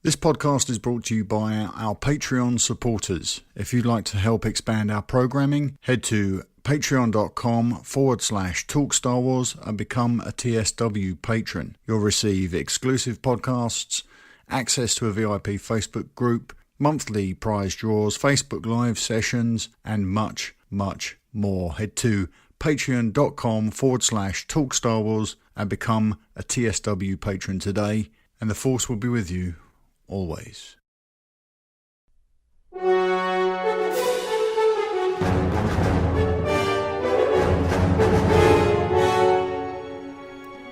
This podcast is brought to you by our Patreon supporters. If you'd like to help expand our programming, head to patreon.com/Talk Star Wars and become a TSW patron. You'll receive exclusive podcasts, access to a VIP Facebook group, monthly prize draws, Facebook Live sessions, and much, much more. Head to patreon.com/Talk Star Wars and become a TSW patron today, and the Force will be with you always.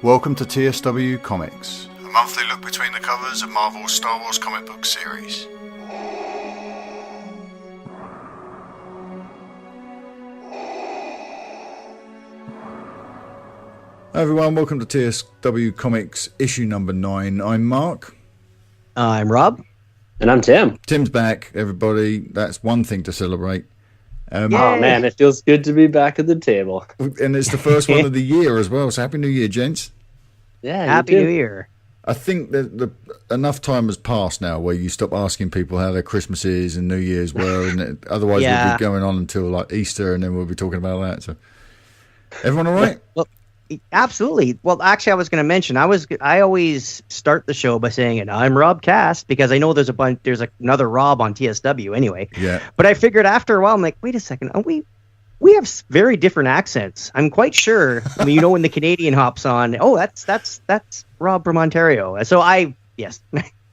Welcome to TSW Comics, a monthly look between the covers of Marvel's Star Wars comic book series. Hi everyone, welcome to TSW Comics issue number 9. I'm Mark. I'm Rob. And I'm Tim. Tim's back, everybody. That's one thing to celebrate. Oh man, it feels good to be back at the table. And it's the first one of the year as well, so Happy New Year, gents. Yeah, Happy New Year. I think that enough time has passed now where you stop asking people how their Christmas is and New Year's were, and otherwise we'll be going on until like Easter, and then we'll be talking about that. So, everyone all right? Well, absolutely. Well, actually, I was going to mention I always start the show by saying, "And I'm Rob Cast," because I know there's another Rob on TSW anyway. Yeah. But I figured after a while, I'm like, wait a second, we have very different accents. I'm quite sure. I mean, when the Canadian hops on, that's Rob from Ontario. So yes.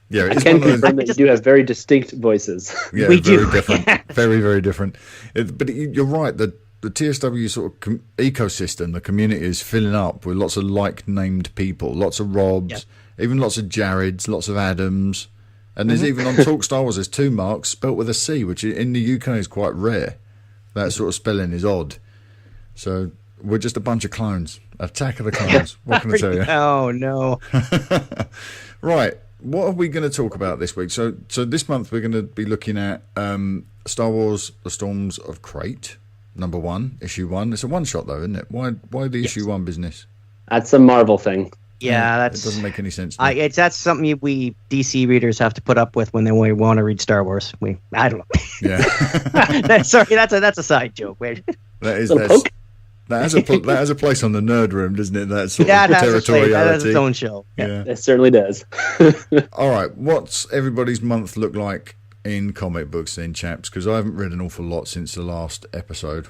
Yeah, I can confirm that you do have very distinct voices. Yeah, we very do. different. Very, very different. But you're right. The TSW sort of ecosystem, the community is filling up with lots of like-named people, lots of Robs, even lots of Jareds, lots of Adams, and there's even on Talk Star Wars there's 2 Marks spelt with a C, which in the UK is quite rare. That sort of spelling is odd. So we're just a bunch of clones. Attack of the clones. What can I tell you? Oh no. Right. What are we going to talk about this week? So this month we're going to be looking at Star Wars: The Storms of Crait. Number 1, issue 1. It's a one-shot though, isn't it? Why the issue 1 business? That's a Marvel thing. Yeah, it doesn't make any sense to me. That's something we DC readers have to put up with when they want to read Star Wars. I don't know. Yeah. Sorry, that's a side joke. That has a place on the Nerd Room, doesn't it? That sort of territoriality. That has its own show. Yeah. It certainly does. All right, what's everybody's month look like in comic books then, chaps? Because I haven't read an awful lot since the last episode.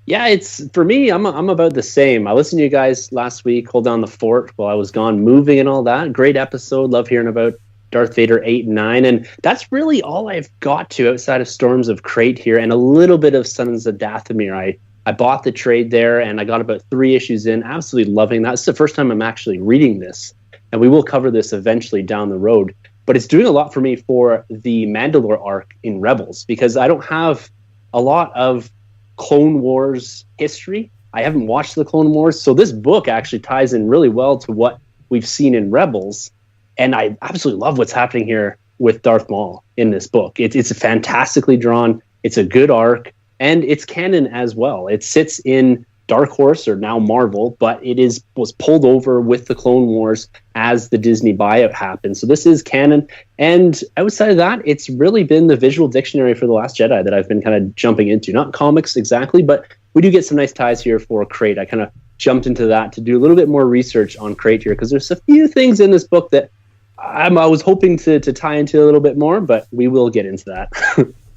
Yeah, it's for me. I'm about the same. I listened to you guys last week, Hold Down the Fort, while I was gone moving and all that. Great episode. Love hearing about Darth Vader 8 and 9, and that's really all I've got to outside of Storms of Crait here, and a little bit of Sons of Dathomir. I bought the trade there, and I got about 3 issues in. Absolutely loving that. It's the first time I'm actually reading this, and we will cover this eventually down the road. But it's doing a lot for me for the Mandalore arc in Rebels, because I don't have a lot of Clone Wars history. I haven't watched the Clone Wars, so this book actually ties in really well to what we've seen in Rebels, and I absolutely love what's happening here with Darth Maul in this book. It's fantastically drawn, it's a good arc, and it's canon as well. It sits in Dark Horse, or now Marvel, but was pulled over with the Clone Wars as the Disney buyout happened. So this is canon. And outside of that, it's really been the visual dictionary for The Last Jedi that I've been kind of jumping into. Not comics exactly, but we do get some nice ties here for Crait. I kind of jumped into that to do a little bit more research on Crait here, because there's a few things in this book that I was hoping to tie into a little bit more, but we will get into that.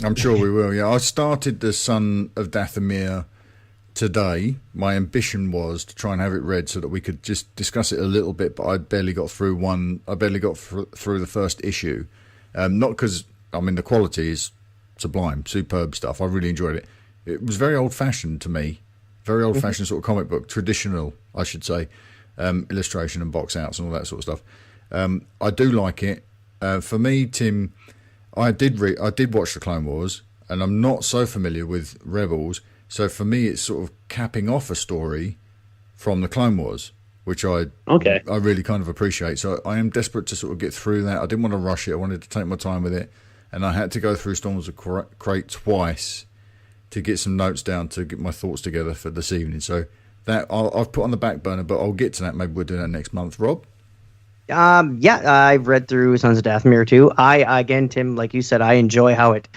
I'm sure we will, yeah. I started the Son of Dathomir today. My ambition was to try and have it read so that we could just discuss it a little bit, but I barely got through through the first issue. Not because, the quality is sublime, superb stuff. I really enjoyed it. It was very old-fashioned to me. Very old-fashioned sort of comic book, traditional, I should say. Illustration and box outs and all that sort of stuff. I do like it. For me, Tim, I did watch the Clone Wars, and I'm not so familiar with Rebels. So for me, it's sort of capping off a story from the Clone Wars, which I really kind of appreciate. So I am desperate to sort of get through that. I didn't want to rush it. I wanted to take my time with it. And I had to go through Storms of Crait twice to get some notes down, to get my thoughts together for this evening. So that I've put on the back burner, but I'll get to that. Maybe we'll do that next month. Rob? Yeah, I've read through Sons of Dathomir too. Again, Tim, like you said, I enjoy how it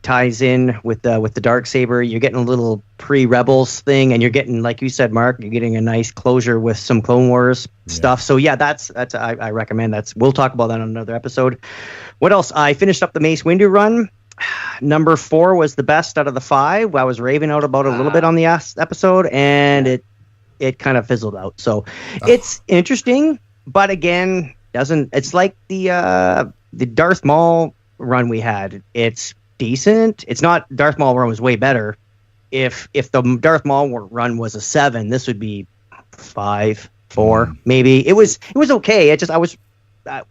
ties in with the Darksaber. You're getting a little pre-Rebels thing, and you're getting, like you said, Mark, you're getting a nice closure with some Clone Wars stuff. So yeah, that's I recommend. We'll talk about that on another episode. What else? I finished up the Mace Windu run. Number 4 was the best out of the 5. I was raving out about a little bit on the episode, and it kind of fizzled out. So it's interesting, but again, it's like the Darth Maul run we had. It's decent. It's not, Darth Maul run was way better. If the Darth Maul run was a 7, this would be 5, 4 maybe. It was okay. I was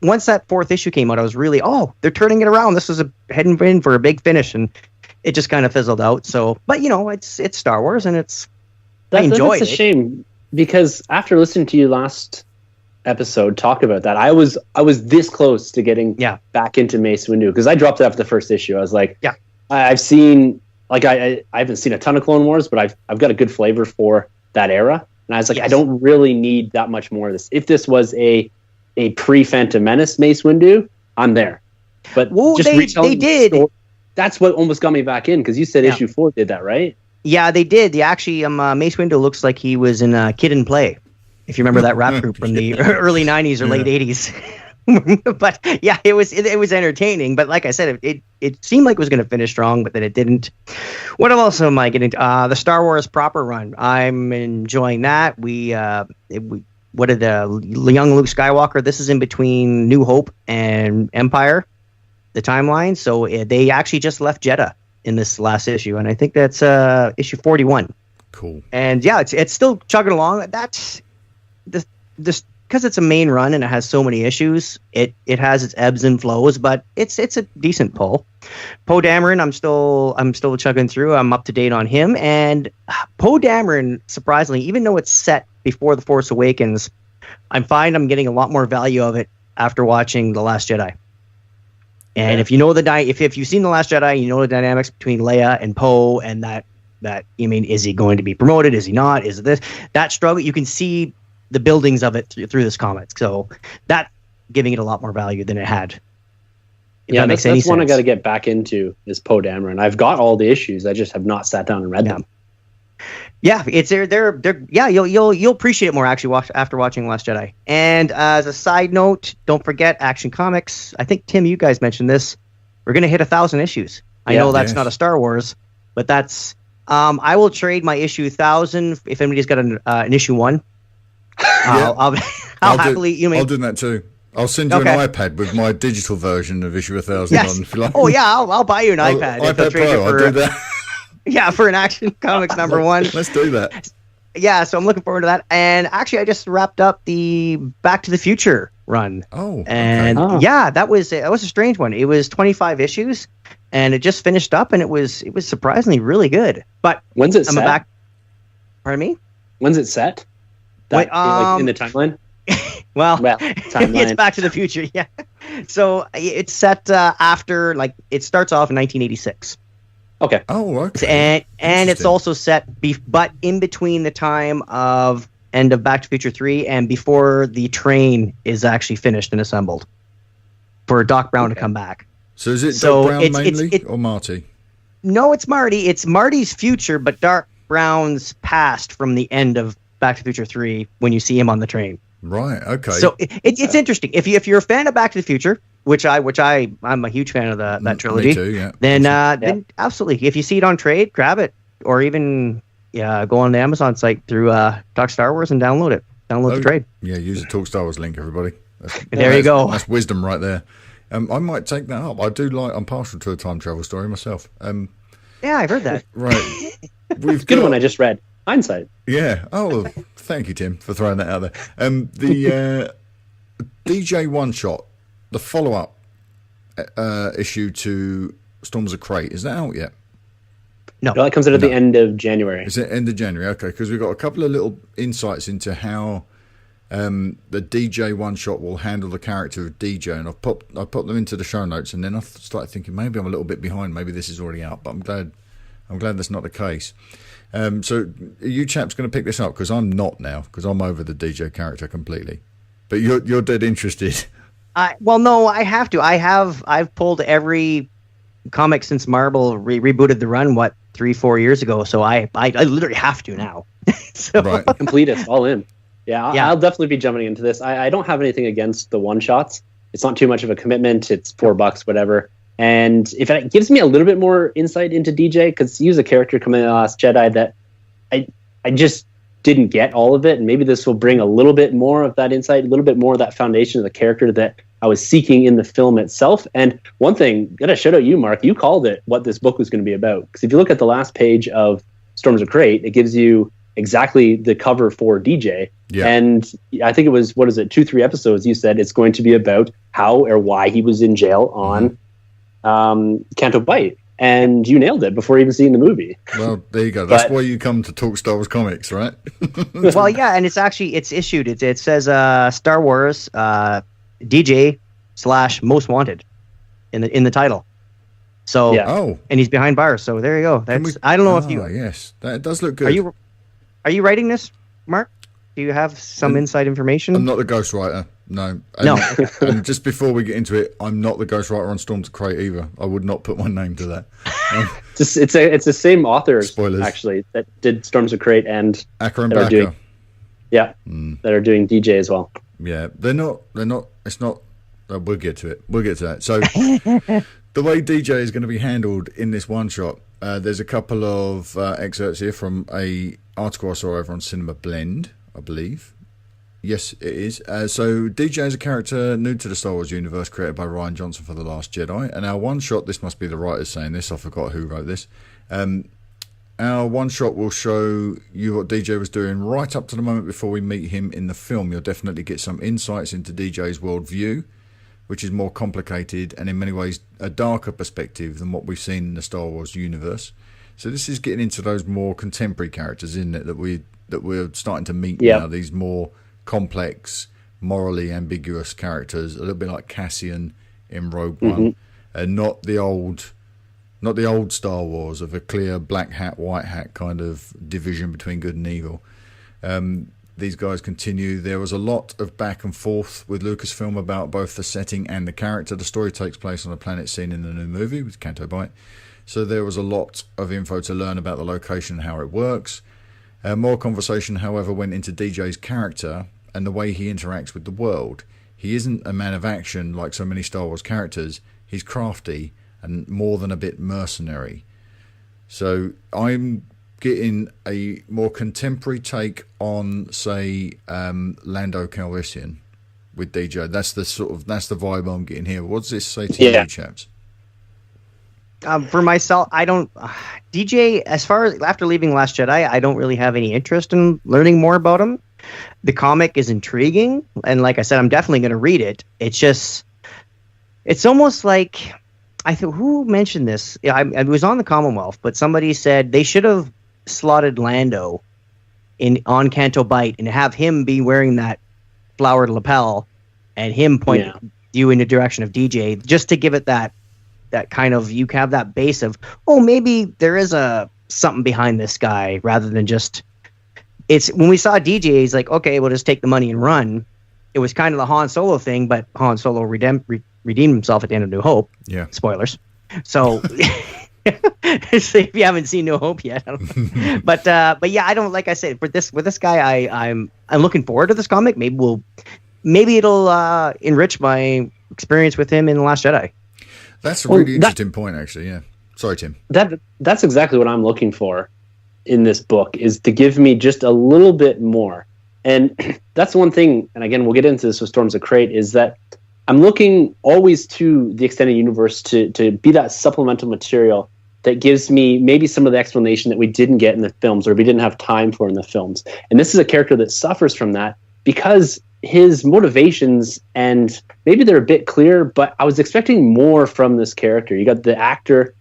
once that 4th issue came out, I was really, they're turning it around. This was heading in for a big finish, and it just kind of fizzled out. So, but it's Star Wars, and I enjoyed it. That's a shame, because after listening to you last episode talk about that, I was this close to getting back into Mace Windu, because I dropped it after the first issue. I was like, I've seen, like, I haven't seen a ton of Clone Wars, but I've got a good flavor for that era, and I was like, I don't really need that much more of this. If this was a pre-Phantom Menace Mace Windu, I'm there. But they did. That's what almost got me back in, because you said issue 4 did that, right? Yeah, they did. Actually, Mace Windu looks like he was in Kid and Play, if you remember that rap group from the early 90s or late 80s. But yeah, it was entertaining. But like I said, it seemed like it was going to finish strong, but then it didn't. What else am I getting to? The Star Wars proper run. I'm enjoying that. What did the young Luke Skywalker? This is in between New Hope and Empire, the timeline. So they actually just left Jeddah in this last issue, and I think that's issue 41. Cool. And yeah, it's still chugging along. That's this because it's a main run and it has so many issues. It has its ebbs and flows, but it's a decent pull. Poe Dameron, I'm still chugging through. I'm up to date on him, and Poe Dameron, surprisingly, even though it's set before The Force Awakens, I'm getting a lot more value of it after watching The Last Jedi. And if you know if you've seen The Last Jedi, you know the dynamics between Leia and Poe, and that is he going to be promoted? Is he not? Is this that struggle? You can see the buildings of it through this comic. So that giving it a lot more value than it had. Yeah, that's one I got to get back into is Poe Dameron. I've got all the issues. I just have not sat down and read them. Yeah, it's they're you'll appreciate it more actually after watching Last Jedi. And as a side note, don't forget Action Comics. I think Tim, you guys mentioned this. We're gonna hit 1,000 issues. I know that's not a Star Wars, but that's I will trade my issue 1,000 if anybody's got an issue 1. I'll happily. I'll do that too. I'll send you an iPad with my digital version of issue 1,000 on. If you like. Oh yeah, I'll buy you an iPad. iPad Pro. I'll do that. Yeah, for an Action Comics number 1. Let's do that. Yeah, so I'm looking forward to that. And actually, I just wrapped up the Back to the Future run. Oh, and yeah, that was a strange one. It was 25 issues, and it just finished up, and it was surprisingly really good. But when's it set? Pardon me? When's it set? Like in the timeline? well, timeline. It's Back to the Future. Yeah. So it's set after, like, it starts off in 1986. Okay. Oh, okay. And it's also set, but in between the time of end of Back to the Future 3 and before the train is actually finished and assembled for Doc Brown to come back. So is it Doc Brown mainly or Marty? No, it's Marty. It's Marty's future, but Doc Brown's past from the end of Back to the Future 3 when you see him on the train. Right. Okay. So it's interesting. If you're a fan of Back to the Future, which I'm a huge fan of that trilogy. Me too, yeah. Then absolutely, if you see it on trade, grab it, or even go on the Amazon site through Talk Star Wars and download it. Download the trade. Yeah, use the Talk Star Wars link, everybody. There you go. That's wisdom right there. I might take that up. I'm partial to a time travel story myself. Yeah, I've heard that. Right. Good one I just read. Hindsight. Yeah. Oh, thank you, Tim, for throwing that out there. The DJ one shot, the follow-up issue to Storms of Crait, is that out yet? No, that comes out at the end of January. Is it end of January? Okay, because we've got a couple of little insights into how the DJ one shot will handle the character of DJ, and I put them into the show notes, and then I started thinking maybe I'm a little bit behind. Maybe this is already out, but I'm glad that's not the case. So are you chaps going to pick this up? Because I'm not now, because I'm over the DJ character completely. But you're dead interested. Well, no, I have to. I've pulled every comic since Marvel rebooted the run 3-4 years ago. So I literally have to now. So Right. Complete it all in. Yeah, I'll definitely be jumping into this. I don't have anything against the one shots. It's not too much of a commitment. It's $4, whatever. And if it gives me a little bit more insight into DJ, because he was a character coming in The Last Jedi that I just didn't get all of it, and maybe this will bring a little bit more of that insight, a little bit more of that foundation of the character that I was seeking in the film itself. And one thing, gotta shout out you, Mark, you called it what this book was going to be about. Because if you look at the last page of Storms of Crait, it gives you exactly the cover for DJ. Yeah. And I think it was, 2-3 episodes, you said it's going to be about how or why he was in jail on Canto Bight. And you nailed it before even seeing the movie. Well, there you go. That's why you come to talk Star Wars comics, right? Well, yeah, and it's issued. It says Star Wars DJ / Most Wanted in the title. So and he's behind bars. So there you go. I don't know if you. Yes, that does look good. Are you writing this, Mark? Do you have some inside information? I'm not the ghostwriter. No. And just before we get into it, I'm not the ghostwriter on Storms of Crait either. I would not put my name to that. It's the same authors, spoilers, actually, that did Storms of Crait and Acker and Backer. That are doing DJ as well. Yeah, they're not. It's not. We'll get to it. We'll get to that. So the way DJ is going to be handled in this one shot, there's a couple of excerpts here from a article I saw over on Cinema Blend, I believe. Yes, it is. So DJ is a character new to the Star Wars universe, created by Rian Johnson for The Last Jedi. And our one shot, this must be the writers saying this, I forgot who wrote this. Our one shot will show you what DJ was doing right up to the moment before we meet him in the film. You'll definitely get some insights into DJ's worldview, which is more complicated and in many ways a darker perspective than what we've seen in the Star Wars universe. So this is getting into those more contemporary characters, isn't it, that we're starting to meet now, these more complex, morally ambiguous characters, a little bit like Cassian in Rogue One, and not the old Star Wars of a clear black hat, white hat kind of division between good and evil. These guys continue. There was a lot of back and forth with Lucasfilm about both the setting and the character. The story takes place on a planet seen in the new movie with Canto Bight. So there was a lot of info to learn about the location and how it works. More conversation, however, went into DJ's character and the way he interacts with the world. He isn't a man of action like so many Star Wars characters. He's crafty and more than a bit mercenary. So I'm getting a more contemporary take on, say, Lando Calrissian with DJ. That's the vibe I'm getting here. What does this say to you, chaps? For myself, I don't. DJ, as far as after leaving Last Jedi, I don't really have any interest in learning more about him. The comic is intriguing, and like I said, I'm definitely going to read it. It's almost like, who mentioned this? Yeah, I was on the Commonwealth, but somebody said they should have slotted Lando on Canto Bight and have him be wearing that flowered lapel and him point you in the direction of DJ, just to give it that kind of, you have that base of, maybe there is something behind this guy, rather than just, it's when we saw DJ, he's like, okay, we'll just take the money and run. It was kind of the Han Solo thing, but Han Solo redeemed himself at the end of New Hope. Yeah. Spoilers. So, if you haven't seen New Hope yet, but yeah, I don't, like I said, with this guy, I'm looking forward to this comic. Maybe it'll enrich my experience with him in The Last Jedi. That's a really interesting point, actually. Yeah. Sorry, Tim. That's exactly what I'm looking for in this book, is to give me just a little bit more. And that's one thing, and again, we'll get into this with Storms of Crait, is that I'm looking always to the extended universe to be that supplemental material that gives me maybe some of the explanation that we didn't get in the films, or we didn't have time for in the films. And this is a character that suffers from that because his motivations, and maybe they're a bit clear, but I was expecting more from this character. You got the actor,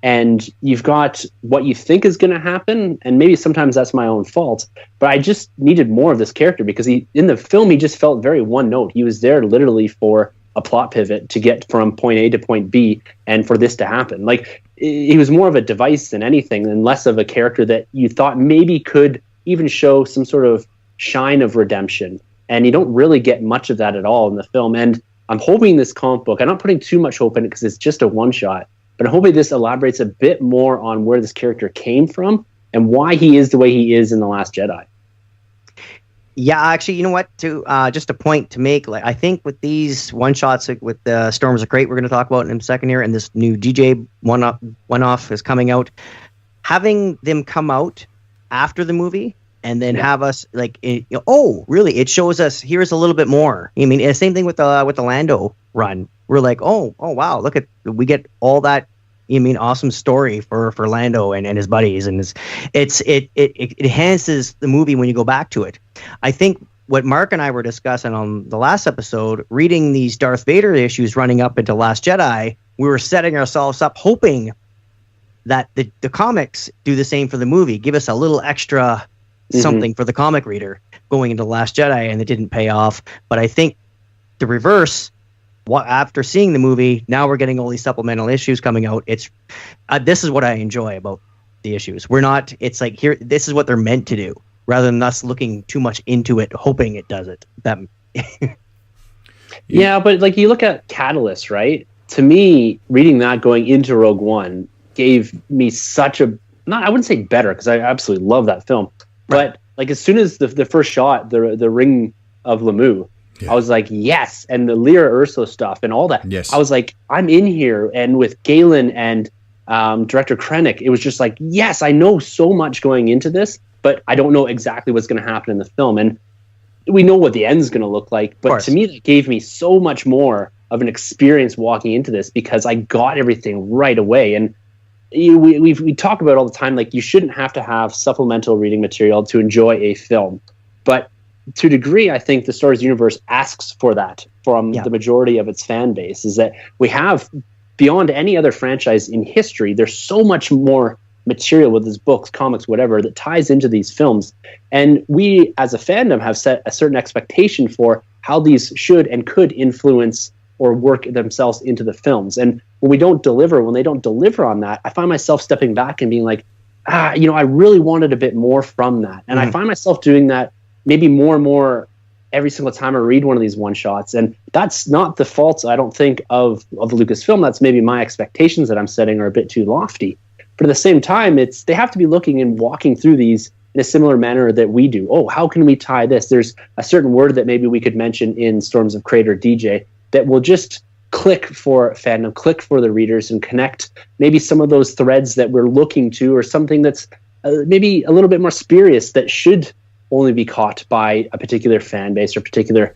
and you've got what you think is going to happen, and maybe sometimes that's my own fault, but I just needed more of this character, because in the film he just felt very one note. He was there literally for a plot pivot to get from point A to point B, and for this to happen. Like, he was more of a device than anything, and less of a character that you thought maybe could even show some sort of shine of redemption. and you don't really get much of that at all in the film. And I'm hoping this comic book, I'm not putting too much hope in it because it's just a one-shot, but I'm hoping this elaborates a bit more on where this character came from and why he is the way he is in The Last Jedi. Yeah, actually, you know what? Just a point to make. Like, I think with these one shots, like with the Storms of Crait, we're going to talk about in a second here, and this new DJ one-off is coming out. Having them come out after the movie and then have us like, oh, really? It shows us here's a little bit more. I mean, same thing with the Lando run. We're like, oh, wow, look at we get all that. Awesome story for Lando and his buddies, and it enhances the movie when you go back to it. I think what Mark and I were discussing on the last episode, reading these Darth Vader issues running up into Last Jedi, we were setting ourselves up hoping that the comics do the same for the movie, give us a little extra something for the comic reader going into Last Jedi, and it didn't pay off. But I think the reverse. After seeing the movie, now we're getting all these supplemental issues coming out. It's this is what I enjoy about the issues. We're not. It's like here. This is what they're meant to do, rather than us looking too much into it, hoping it does it. Yeah, but like you look at Catalyst, right? To me, reading that going into Rogue One gave me such a I wouldn't say better because I absolutely love that film, but like as soon as the first shot, the Ring of Lamu. Yeah. I was like, yes, and the Lyra Urso stuff and all that. Yes. I was like, I'm in here, and with Galen and director Krennic, it was just like, yes, I know so much going into this, but I don't know exactly what's going to happen in the film, and we know what the end's going to look like. But to me, that gave me so much more of an experience walking into this because I got everything right away. And we talk about all the time, like you shouldn't have to have supplemental reading material to enjoy a film, but to a degree, I think the Star Wars universe asks for that from the majority of its fan base, is that we have, beyond any other franchise in history, there's so much more material with these books, comics, whatever, that ties into these films. And we, as a fandom, have set a certain expectation for how these should and could influence or work themselves into the films. And when they don't deliver on that, I find myself stepping back and being like, I really wanted a bit more from that. And I find myself doing that maybe more and more every single time I read one of these one-shots. And that's not the fault, I don't think, of the Lucasfilm. That's maybe my expectations that I'm setting are a bit too lofty. But at the same time, they have to be looking and walking through these in a similar manner that we do. Oh, how can we tie this? There's a certain word that maybe we could mention in Storms of Crait or DJ that will just click for fandom, click for the readers, and connect maybe some of those threads that we're looking to, or something that's maybe a little bit more spurious that should only be caught by a particular fan base or particular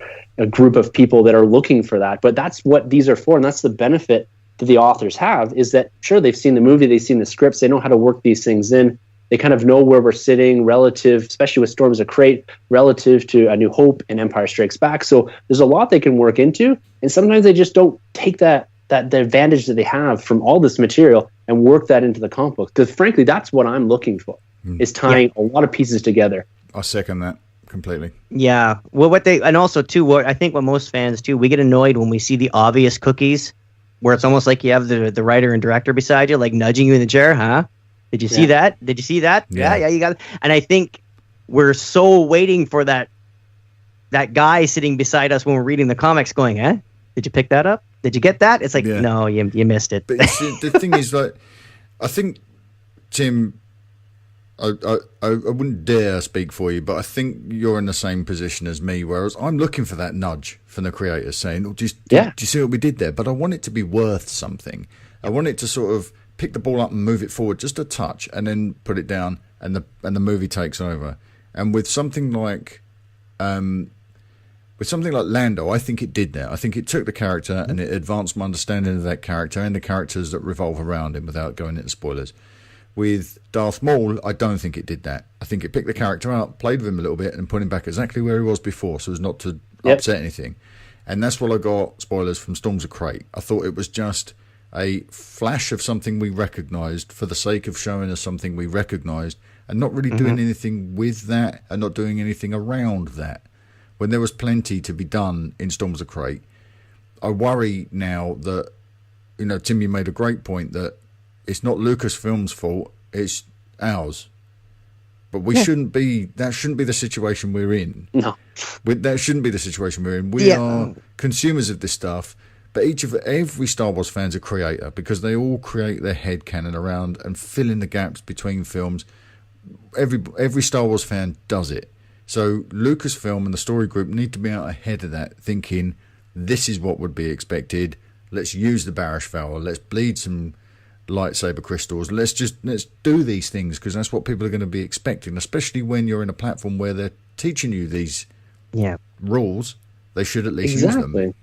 group of people that are looking for that. But that's what these are for, and that's the benefit that the authors have, is that, sure, they've seen the movie, they've seen the scripts, they know how to work these things in. They kind of know where we're sitting relative, especially with Storms of Crait, relative to A New Hope and Empire Strikes Back. So there's a lot they can work into, and sometimes they just don't take the advantage that they have from all this material and work that into the comic book. Because frankly, that's what I'm looking for, is tying a lot of pieces together. I second that completely. Yeah. Well, what I think what most fans too, we get annoyed when we see the obvious cookies, where it's almost like you have the writer and director beside you, like nudging you in the chair. Huh? Did you see that? Did you see that? Yeah, you got it. And I think we're so waiting for that guy sitting beside us when we're reading the comics, going, "Eh? Did you pick that up? Did you get that?" It's like, no, you missed it. But see, the thing is, like, I think, Tim, I wouldn't dare speak for you, but I think you're in the same position as me, whereas I'm looking for that nudge from the creators saying, do you see what we did there? But I want it to be worth something. I want it to sort of pick the ball up and move it forward just a touch and then put it down, and the movie takes over. And with something like Lando, I think it did that. I think it took the character and it advanced my understanding of that character and the characters that revolve around him, without going into spoilers. With Darth Maul, I don't think it did that. I think it picked the character up, played with him a little bit, and put him back exactly where he was before, so as not to upset anything. And that's what I got, spoilers, from Storms of Crait. I thought it was just a flash of something we recognised for the sake of showing us something we recognised, and not really doing anything with that, and not doing anything around that, when there was plenty to be done in Storms of Crait. I worry now that, Tim, you made a great point that it's not Lucasfilm's fault, it's ours. But we shouldn't be. That shouldn't be the situation we're in. No, that shouldn't be the situation we're in. We are consumers of this stuff. But every Star Wars fan's a creator because they all create their headcanon around and fill in the gaps between films. Every Star Wars fan does it. So Lucasfilm and the story group need to be out ahead of that, thinking this is what would be expected. Let's use the Barish Vowel. Let's bleed some lightsaber crystals. Let's do these things because that's what people are going to be expecting. Especially when you're in a platform where they're teaching you these rules, they should at least use them.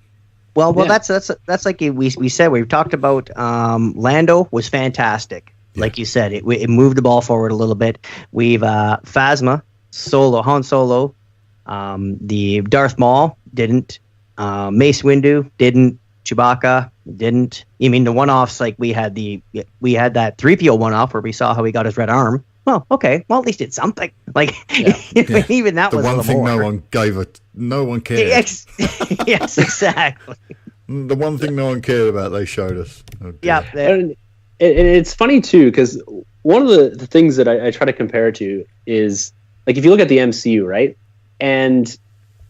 Well, that's like we said. We've talked about Lando was fantastic. Yeah. Like you said, it moved the ball forward a little bit. We've Phasma, Han Solo, the Darth Maul didn't, Mace Windu didn't, Chewbacca didn't. I mean, the one-offs, like we had that 3PO one-off where we saw how he got his red arm. Well, okay. Well, at least it's something. Like even that the was one thing more. no one gave it. No one cared. Yes, exactly. The one thing no one cared about, they showed us. Oh, and it's funny too because one of the things that I try to compare it to is like if you look at the MCU, right? And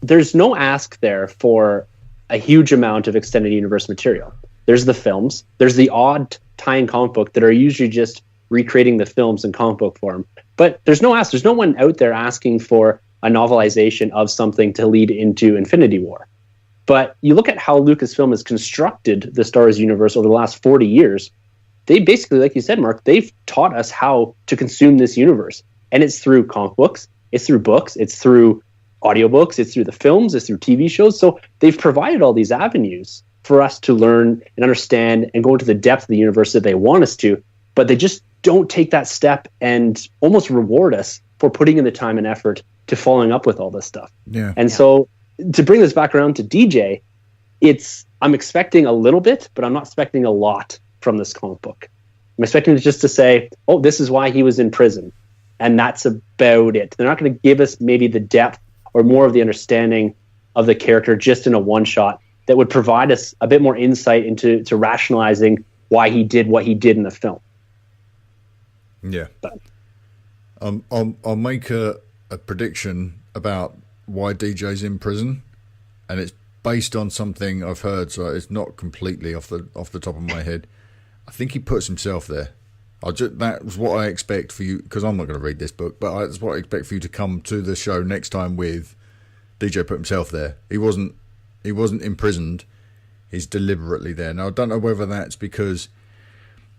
there's no ask there for a huge amount of extended universe material. There's the films. There's the odd tie-in comic book that are usually just recreating the films in comic book form. But there's no ask. There's no one out there asking for a novelization of something to lead into Infinity War. But you look at how Lucasfilm has constructed the Star Wars universe over the last 40 years. They basically, like you said, Mark, they've taught us how to consume this universe. And it's through comic books, it's through books, it's through audiobooks, it's through the films, it's through TV shows. So they've provided all these avenues for us to learn and understand and go into the depth of the universe that they want us to. But they just don't take that step and almost reward us for putting in the time and effort to following up with all this stuff. Yeah. And so to bring this back around to DJ, I'm expecting a little bit, but I'm not expecting a lot from this comic book. I'm expecting it just to say, oh, this is why he was in prison. And that's about it. They're not going to give us maybe the depth or more of the understanding of the character just in a one-shot that would provide us a bit more insight into rationalizing why he did what he did in the film. Yeah. I'll make a prediction about why DJ's in prison, and it's based on something I've heard, so it's not completely off the top of my head. I think he puts himself there. That was what I expect for you, because I'm not going to read this book, but that's what I expect for you to come to the show next time with DJ put himself there. He wasn't imprisoned. He's deliberately there. Now, I don't know whether that's because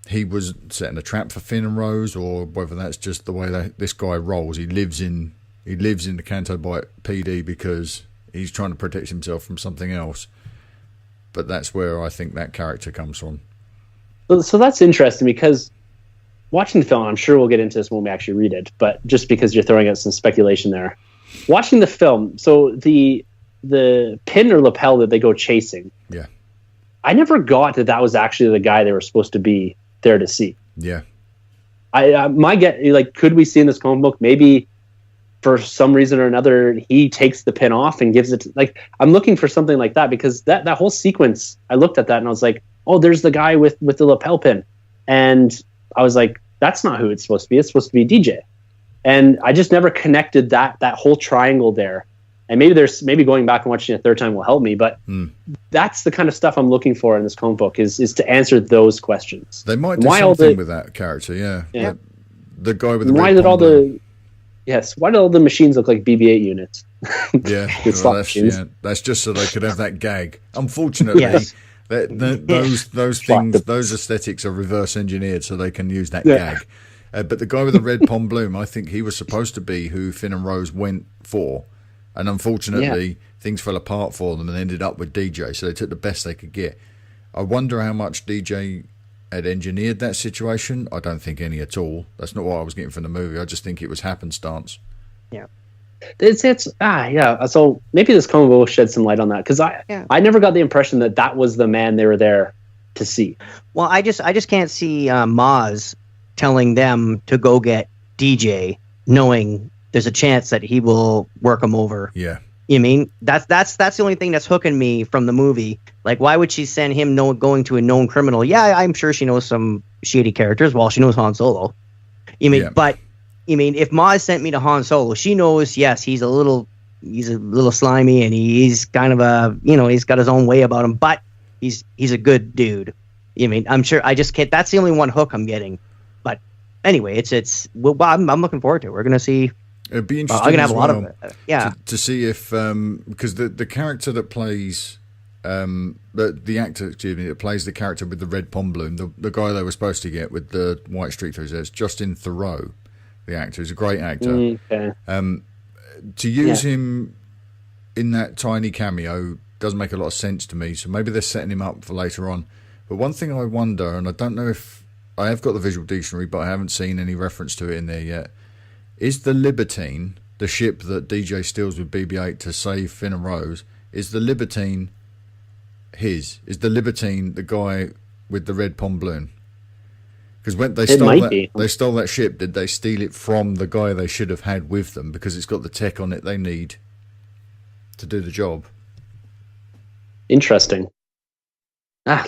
he was setting a trap for Finn and Rose, or whether that's just the way that this guy rolls. He lives in the Canto Bight PD because he's trying to protect himself from something else. But that's where I think that character comes from. So that's interesting because watching the film, I'm sure we'll get into this when we actually read it, but just because you're throwing out some speculation there. Watching the film, so the pin or lapel that they go chasing, I never got that was actually the guy they were supposed to be there to see. Yeah. Could we see in this comic book, maybe for some reason or another, he takes the pin off and gives it to, I'm looking for something like that because that whole sequence, I looked at that and I was like, oh, there's the guy with the lapel pin. And I was like, that's not who it's supposed to be. It's supposed to be DJ. And I just never connected that whole triangle there. And maybe going back and watching it a third time will help me, but that's the kind of stuff I'm looking for in this comic book is to answer those questions. They might do something with that character, yeah. The guy with the why did all the machines look like BB-8 units? That's just so they could have that gag. Unfortunately, those things, those aesthetics are reverse engineered so they can use that gag. But the guy with the red pom bloom, I think he was supposed to be who Finn and Rose went for. And unfortunately, things fell apart for them and ended up with DJ. So they took the best they could get. I wonder how much DJ had engineered that situation. I don't think any at all. That's not what I was getting from the movie. I just think it was happenstance. Yeah. So maybe this comic will shed some light on that because I never got the impression that was the man they were there to see. Well, I just can't see Maz telling them to go get DJ, knowing there's a chance that he will work him over. Yeah. You mean that's the only thing that's hooking me from the movie. Like, why would she send him going to a known criminal? Yeah, I'm sure she knows some shady characters. Well, she knows Han Solo. You mean, but I mean, if Ma sent me to Han Solo, she knows, yes, he's a little slimy, and he's kind of he's got his own way about him, but he's a good dude. I mean, I'm sure I just can't. That's the only one hook I'm getting. But anyway, I'm looking forward to it. We're gonna see. It'd be interesting. I'm gonna have a lot of it. Yeah. To see if because the character that plays the actor, excuse me, that plays the character with the red pom bloom, the guy they were supposed to get with the white streak through his hair, it's Justin Theroux, the actor. He's a great actor. Okay. To use him in that tiny cameo doesn't make a lot of sense to me. So maybe they're setting him up for later on. But one thing I wonder, and I don't know if I have got the visual dictionary, but I haven't seen any reference to it in there yet. Is the Libertine, the ship that DJ steals with BB-8 to save Finn and Rose, is the Libertine his? Is the Libertine the guy with the red pom bloom? Because when they stole that ship, did they steal it from the guy they should have had with them because it's got the tech on it they need to do the job? Interesting.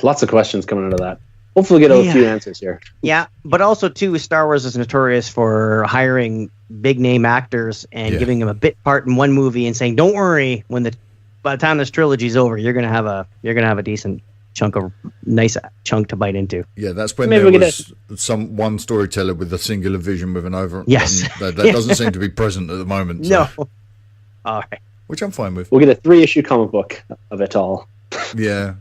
Lots of questions coming out of that. Hopefully we'll get a few answers here. Yeah, but also, too, Star Wars is notorious for hiring big-name actors and giving them a bit part in one movie and saying, don't worry, by the time this trilogy's over, you're gonna have a decent nice chunk to bite into. Yeah, that's when there was one storyteller with a singular vision with an over. Yes. That doesn't seem to be present at the moment. So. No. All right. Which I'm fine with. We'll get a 3-issue comic book of it all. Yeah,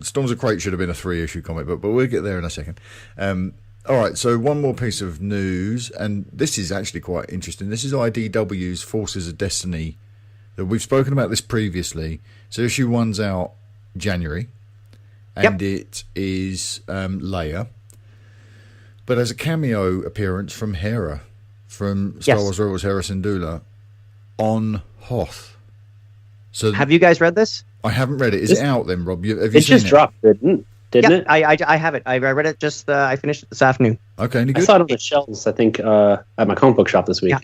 Storms of Crait should have been a 3-issue comic book, but we'll get there in a second. All right, so one more piece of news, and this is actually quite interesting. This is IDW's Forces of Destiny. We've spoken about this previously. So issue 1's out January, and it is Leia, but as a cameo appearance from Hera, from Star Wars Rebels Hera Syndulla, on Hoth. So have you guys read this? I haven't read it. Is it out then, Rob? Have you seen it? It just dropped, didn't it? I have it. I read it just. I finished it this afternoon. Okay, any good? I saw it on the shelves, I think, at my comic book shop this week. Yeah.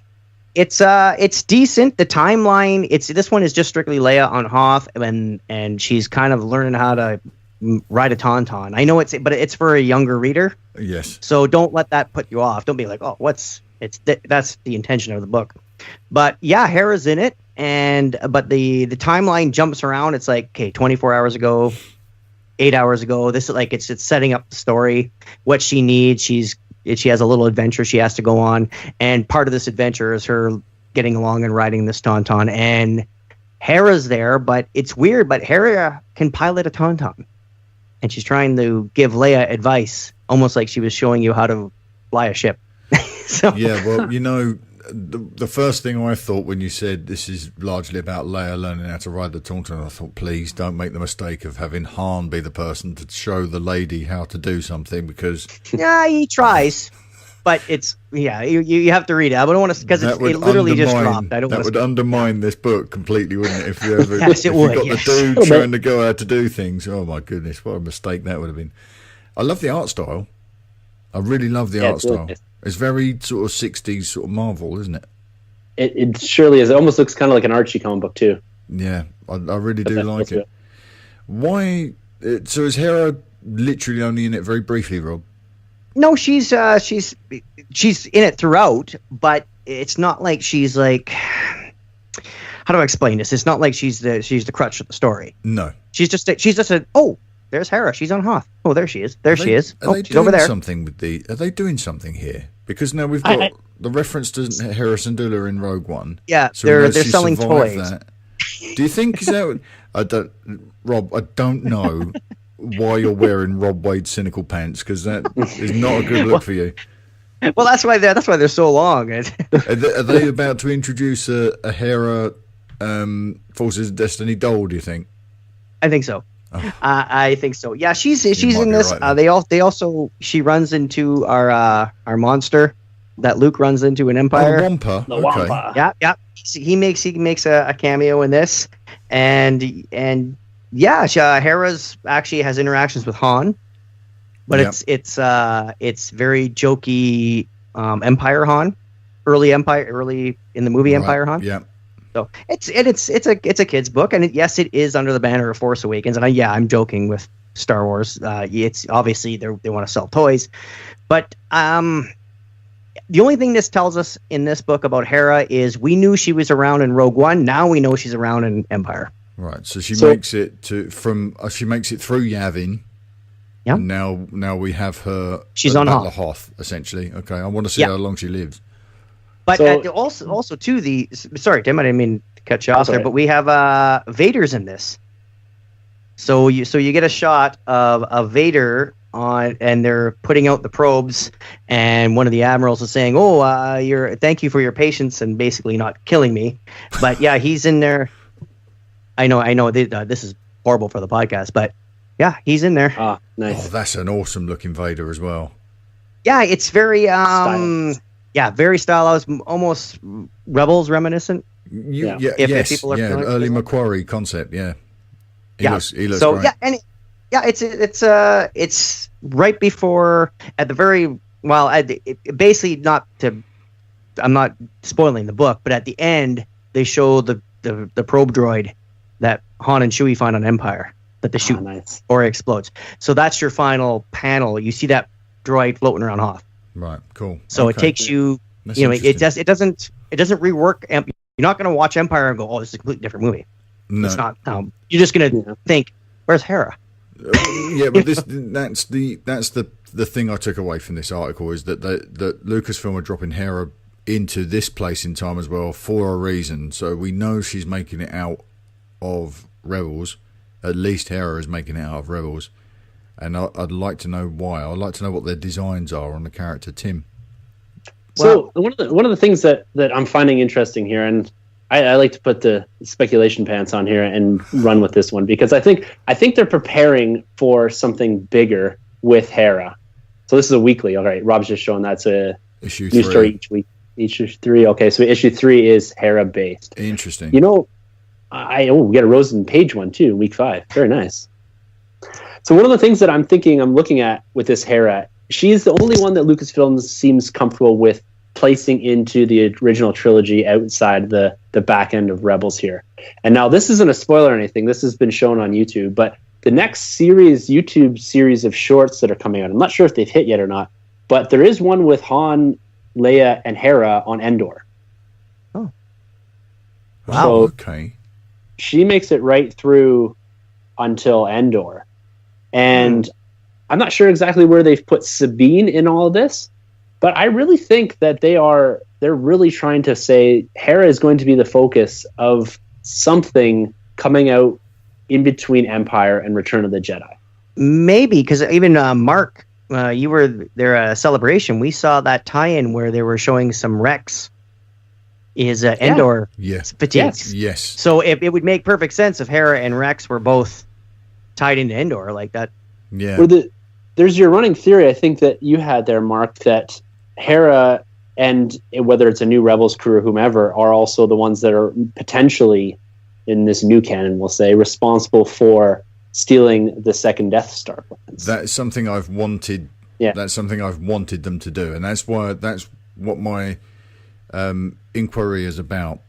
It's decent. The timeline. This one is just strictly Leia on Hoth, and she's kind of learning how to ride a tauntaun. I know but it's for a younger reader. Yes. So don't let that put you off. Don't be like, oh, that's the intention of the book. But yeah, Hera's in it. But the timeline jumps around. It's like, okay, 24 hours ago, 8 hours ago. This is like it's setting up the story, what she needs. She has a little adventure she has to go on, and part of this adventure is her getting along and riding this tauntaun. And Hera's there, but it's weird. But Hera can pilot a tauntaun, and she's trying to give Leia advice, almost like she was showing you how to fly a ship. Yeah, well, the first thing I thought when you said this is largely about Leia learning how to ride the tauntaun, I thought, please don't make the mistake of having Han be the person to show the lady how to do something, because he tries, but it's you have to read it. I don't want to, because it literally just dropped. I don't. That would undermine this book completely, wouldn't it? If you ever, yes, if you got the dude trying to go out to do things. Oh my goodness, what a mistake that would have been. I love the art style. I really love the art style. It's very sort of 60s sort of Marvel, isn't it? It surely is. It almost looks kind of like an Archie comic book too. Yeah, I really do like it. Why? So is Hera literally only in it very briefly, Rob? No, she's in it throughout, but it's not like she's like. How do I explain this? It's not like she's the crutch of the story. No, she's just a there's Hera. She's on Hoth. Oh, there she is. She is. Are they she's over there. Are they doing something here? Because now we've got the reference to Hera Syndulla in Rogue One. Yeah, so they're selling toys. That. Do you think Rob? I don't know why you're wearing Rob Wade cynical pants, because that is not a good look for you. Well, that's why they're so long. Are they about to introduce a Hera Forces of Destiny doll? Do you think? I think so. Oh. I think so. Yeah, she's in this. Right, she runs into our monster that Luke runs into in Empire. Wampa. The Wampa. Yeah. He makes a cameo in this, and Hera's actually has interactions with Han, but it's very jokey Empire Han, early in the movie Empire Han. Yeah. So it's a kid's book, and yes, it is under the banner of Force Awakens. And I'm joking with Star Wars. It's obviously they want to sell toys, but the only thing this tells us in this book about Hera is we knew she was around in Rogue One. Now we know she's around in Empire. Right. So she makes it through Yavin. Yeah. And now we have her. She's on Hoth, essentially. Okay. I want to see how long she lives. But also too, sorry, Tim, I didn't mean to cut you off there, but we have Vader's in this. So you get a shot of Vader and they're putting out the probes, and one of the admirals is saying, thank you for your patience and basically not killing me. But yeah, he's in there. I know this is horrible for the podcast, but yeah, he's in there. Ah, nice. Oh, that's an awesome looking Vader as well. Yeah, it's very stylized. Very stylized, almost Rebels reminiscent. Early Macquarie concept. Yeah, he looks so great. It's right before at the very basically not to. I'm not spoiling the book, but at the end they show the probe droid that Han and Chewie find on Empire that they shoot or it explodes. So that's your final panel. You see that droid floating around Hoth. Right. Cool. So it takes you. That's it doesn't rework. You're not going to watch Empire and go, "Oh, this is a completely different movie." No. It's not. You're just going to think, "Where's Hera?" But that's the thing I took away from this article is that Lucasfilm are dropping Hera into this place in time as well for a reason. So we know she's making it out of Rebels. At least Hera is making it out of Rebels, and I'd like to know why. I'd like to know what their designs are on the character Tim. So one of the things that I'm finding interesting here, and I like to put the speculation pants on here and run with this one because I think they're preparing for something bigger with Hera. So this is a weekly. All right, Rob's just showing that's a issue new story each week. Issue 3. Okay, so issue 3 is Hera based. Interesting. We get a Rosen page one too, week 5. Very nice. So one of the things that I'm looking at with this Hera, she's the only one that Lucasfilm seems comfortable with placing into the original trilogy outside the back end of Rebels here. And now this isn't a spoiler or anything. This has been shown on YouTube, but the next YouTube series of shorts that are coming out, I'm not sure if they've hit yet or not, but there is one with Han, Leia, and Hera on Endor. Oh. Wow. So okay. She makes it right through until Endor. And I'm not sure exactly where they've put Sabine in all of this, but I really think that they're really trying to say Hera is going to be the focus of something coming out in between Empire and Return of the Jedi. Maybe, because even Mark, you were there at a celebration. We saw that tie-in where they were showing some Rex is Endor fatigues. Yes. So it would make perfect sense if Hera and Rex were both tied into Endor like that. Yeah. There's your running theory, I think, that you had there, Mark, that Hera and whether it's a new Rebels crew or whomever are also the ones that are potentially, in this new canon, we'll say, responsible for stealing the second Death Star plans. That's something I've wanted. Yeah. That's something I've wanted them to do, and that's what my inquiry is about.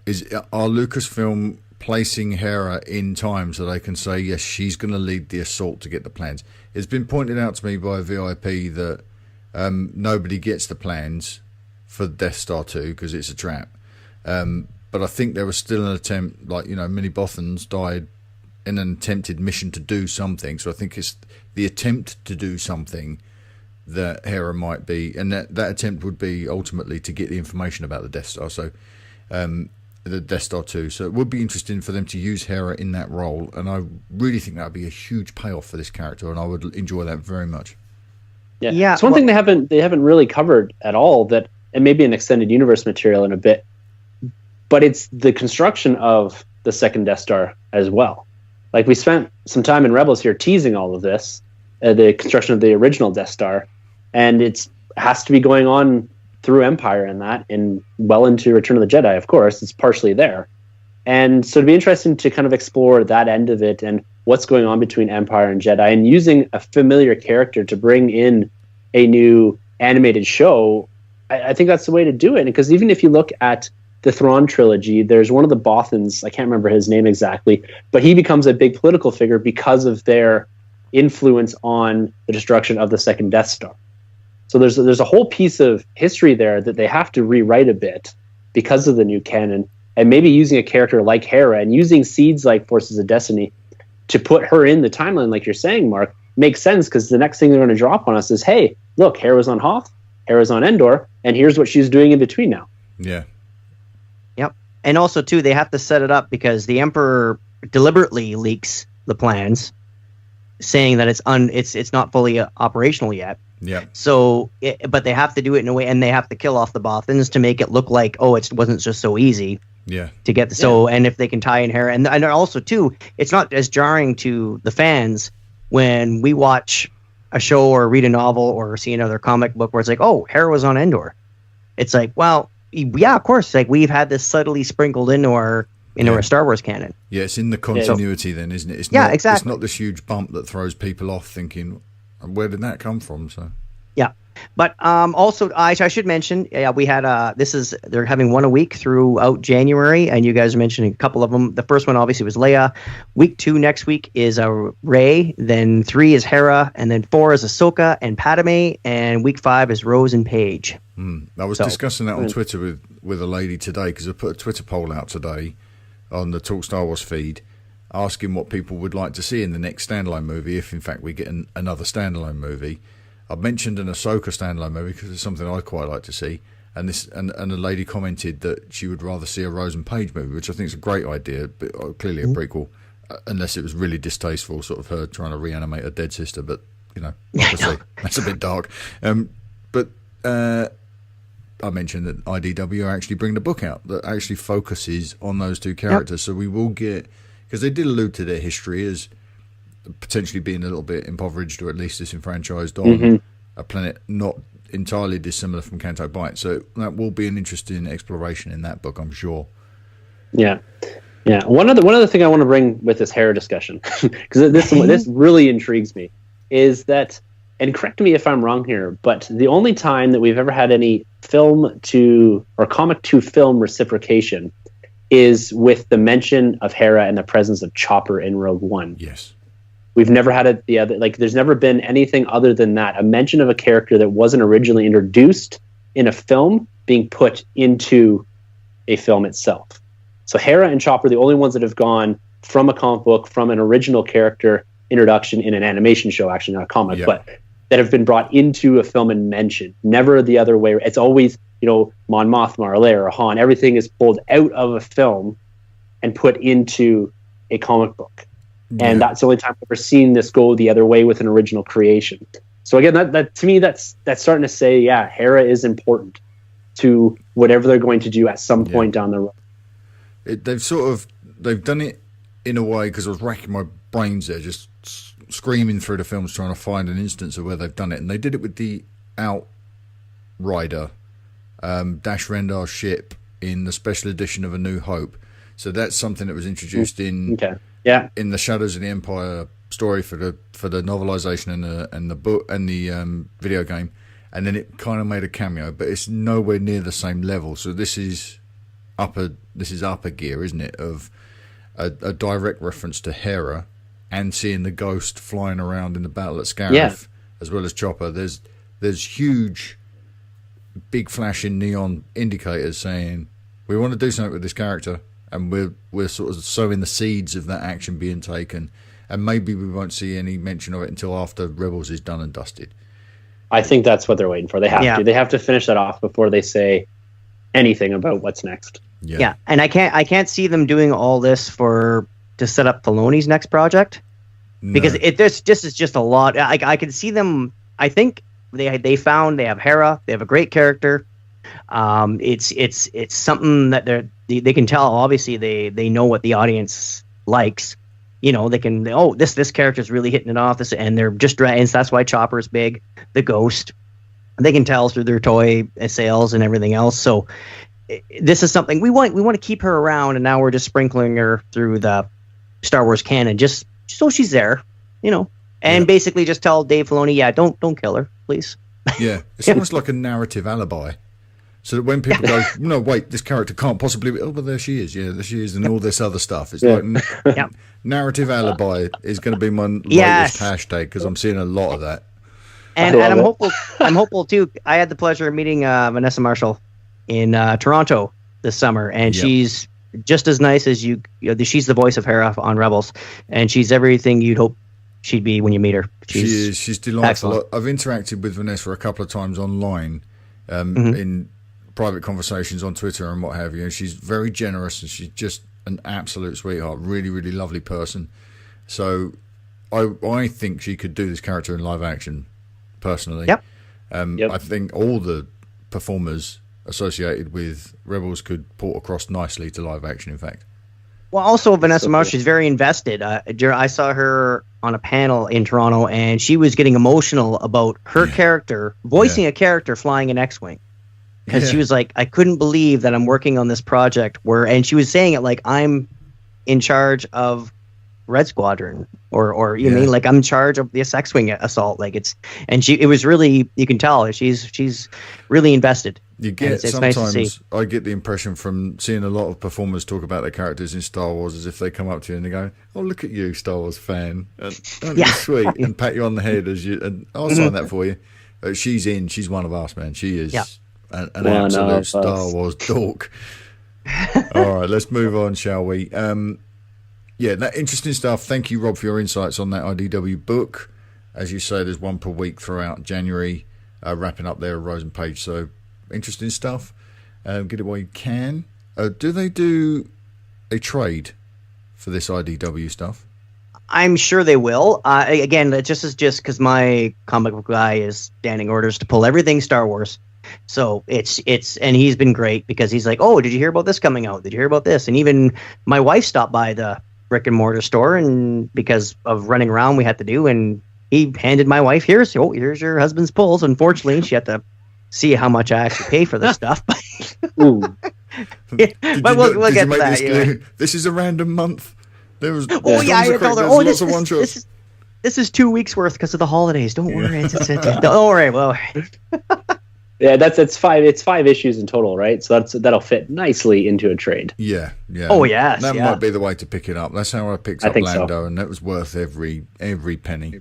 Are Lucasfilm placing Hera in time so they can say, yes, she's going to lead the assault to get the plans? It's been pointed out to me by a VIP that nobody gets the plans for Death Star 2 because it's a trap. But I think there was still an attempt, Minnie Bothans died in an attempted mission to do something. So I think it's the attempt to do something that Hera might be, and that attempt would be ultimately to get the information about the Death Star. So the Death Star 2. So it would be interesting for them to use Hera in that role, and I really think that would be a huge payoff for this character, and I would enjoy that very much. Yeah. It's one thing they haven't really covered at all, that, and maybe an extended universe material in a bit, but it's the construction of the second Death Star as well. Like, we spent some time in Rebels here teasing all of this, the construction of the original Death Star, and it has to be going on through Empire and well into Return of the Jedi, of course. It's partially there. And so it'd be interesting to kind of explore that end of it and what's going on between Empire and Jedi, and using a familiar character to bring in a new animated show. I think that's the way to do it. Because even if you look at the Thrawn trilogy, there's one of the Bothans, I can't remember his name exactly, but he becomes a big political figure because of their influence on the destruction of the second Death Star. So there's a whole piece of history there that they have to rewrite a bit because of the new canon, and maybe using a character like Hera and using seeds like Forces of Destiny to put her in the timeline, like you're saying, Mark, makes sense, because the next thing they're going to drop on us is, hey, look, Hera's on Hoth, Hera's on Endor, and here's what she's doing in between now. Yeah. Yep. And also, too, they have to set it up because the Emperor deliberately leaks the plans, saying that it's not fully operational yet. Yeah. So, but they have to do it in a way, and they have to kill off the Bothans to make it look like, oh, it wasn't just so easy. Yeah. To get so, and if they can tie in Hera, and also too, it's not as jarring to the fans when we watch a show or read a novel or see another comic book where it's like, oh, Hera was on Endor. It's like, well, yeah, of course. Like, we've had this subtly sprinkled into our Star Wars canon. Yeah, it's in the continuity then, isn't it? It's yeah, not, exactly. It's not this huge bump that throws people off thinking, where did that come from? So. Yeah. But also, I should mention, we had they're having one a week throughout January, and you guys are mentioning a couple of them. The first one obviously was Leia. Week 2 next week is Rey. Then 3 is Hera, and then 4 is Ahsoka and Padme, and week 5 is Rose and Paige. I was discussing that on Twitter with a lady today, because I put a Twitter poll out today on the Talk Star Wars feed, asking what people would like to see in the next standalone movie, if in fact we get another standalone movie. I've mentioned an Ahsoka standalone movie because it's something I'd quite like to see, and a lady commented that she would rather see a Rose and Page movie, which I think is a great idea, but clearly a prequel, unless it was really distasteful, sort of her trying to reanimate her dead sister. But obviously that's a bit dark. But I mentioned that IDW are actually bringing a book out that actually focuses on those two characters, so we will get, because they did allude to their history as potentially being a little bit impoverished or at least disenfranchised on a planet not entirely dissimilar from Canto Bight. So that will be an interesting exploration in that book, I'm sure. Yeah. One other thing I want to bring with this Hera discussion, because this really intrigues me, is that, and correct me if I'm wrong here, but the only time that we've ever had any film to or comic to film reciprocation is with the mention of Hera and the presence of Chopper in Rogue One. Yes. We've never had it the other, like, there's never been anything other than that, a mention of a character that wasn't originally introduced in a film being put into a film itself. So Hera and Chopper are the only ones that have gone from a comic book, from an original character introduction in an animation show, actually not a comic, but that have been brought into a film and mentioned. Never the other way. It's always, Mon Mothma or Leia or Han, everything is pulled out of a film and put into a comic book. And that's the only time I've ever seen this go the other way with an original creation. So again, that to me, that's starting to say, Hera is important to whatever they're going to do at some point down the road. They've done it in a way, because I was racking my brains there, just screaming through the films trying to find an instance of where they've done it. And they did it with the Outrider, Dash Rendar's ship in the special edition of A New Hope. So that's something that was introduced in the Shadows of the Empire story for the novelization and the book and the video game, and then it kind of made a cameo, but it's nowhere near the same level. So this is upper gear, isn't it? Of a direct reference to Hera and seeing the ghost flying around in the battle at Scarif, as well as Chopper. There's huge, big flashing neon indicators saying we want to do something with this character. And we're sort of sowing the seeds of that action being taken, and maybe we won't see any mention of it until after Rebels is done and dusted. I think that's what they're waiting for. They have to. They have to finish that off before they say anything about what's next. Yeah, and I can't see them doing all this to set up Filoni's next project, because this is just a lot. I can see them. I think they have Hera. They have a great character. It's something that they can tell. Obviously, they know what the audience likes. They can. This character's really hitting it off. And they're just, and that's why Chopper's big. The Ghost, they can tell through their toy sales and everything else. So this is something we want to keep her around, and now we're just sprinkling her through the Star Wars canon just so she's there, and basically just tell Dave Filoni, don't kill her, please. Yeah, it's almost like a narrative alibi. So that when people go, no, wait, this character can't possibly be, but there she is. Yeah, there she is, and all this other stuff. It's like narrative alibi is going to be my latest hashtag, because I'm seeing a lot of that. And I'm hopeful. I'm hopeful too. I had the pleasure of meeting Vanessa Marshall in Toronto this summer, and she's just as nice as you. She's the voice of Hera on Rebels, and she's everything you'd hope she'd be when you meet her. She's delightful. Excellent. I've interacted with Vanessa a couple of times online, in private conversations on Twitter and what have you. And she's very generous, and she's just an absolute sweetheart. Really, really lovely person. So I think she could do this character in live action. Personally, I think all the performers associated with Rebels could port across nicely to live action. In fact, well, also Vanessa Marshall, she's very invested. I saw her on a panel in Toronto, and she was getting emotional about her character voicing a character flying an X-wing, because she was like, "I couldn't believe that I'm working on this project and she was saying it like I'm in charge of Red Squadron, or you mean like I'm in charge of this X-wing assault." Like it was really, you can tell she's really invested. You get it's sometimes nice to see. I get the impression from seeing a lot of performers talk about their characters in Star Wars as if they come up to you and they go, "Oh, look at you, Star Wars fan, aren't you sweet?" and pat you on the head and I'll sign that for you. She's one of us, man. She is an absolute Star Wars dork. All right, let's move on, shall we? That interesting stuff. Thank you, Rob, for your insights on that IDW book. As you say, there's one per week throughout January, wrapping up there at Rose and Page. So interesting stuff. Get it while you can. Do they do a trade for this IDW stuff? I'm sure they will. Again, it just because my comic book guy is standing orders to pull everything Star Wars. So it's and he's been great because he's like, "Oh, did you hear about this coming out? Did you hear about this?" And even my wife stopped by the brick and mortar store, and because of running around we had to do, and he handed my wife, here's your husband's pulls. Unfortunately, she had to see how much I actually pay for this stuff. We'll get to that. This is a random month. There was I told her, this is 2 weeks worth because of the holidays. Don't worry. Don't worry. Well, yeah, it's five issues in total, right? So that'll fit nicely into a trade. Yeah. Oh yes, that might be the way to pick it up. That's how I picked up Lando, and that was worth every penny.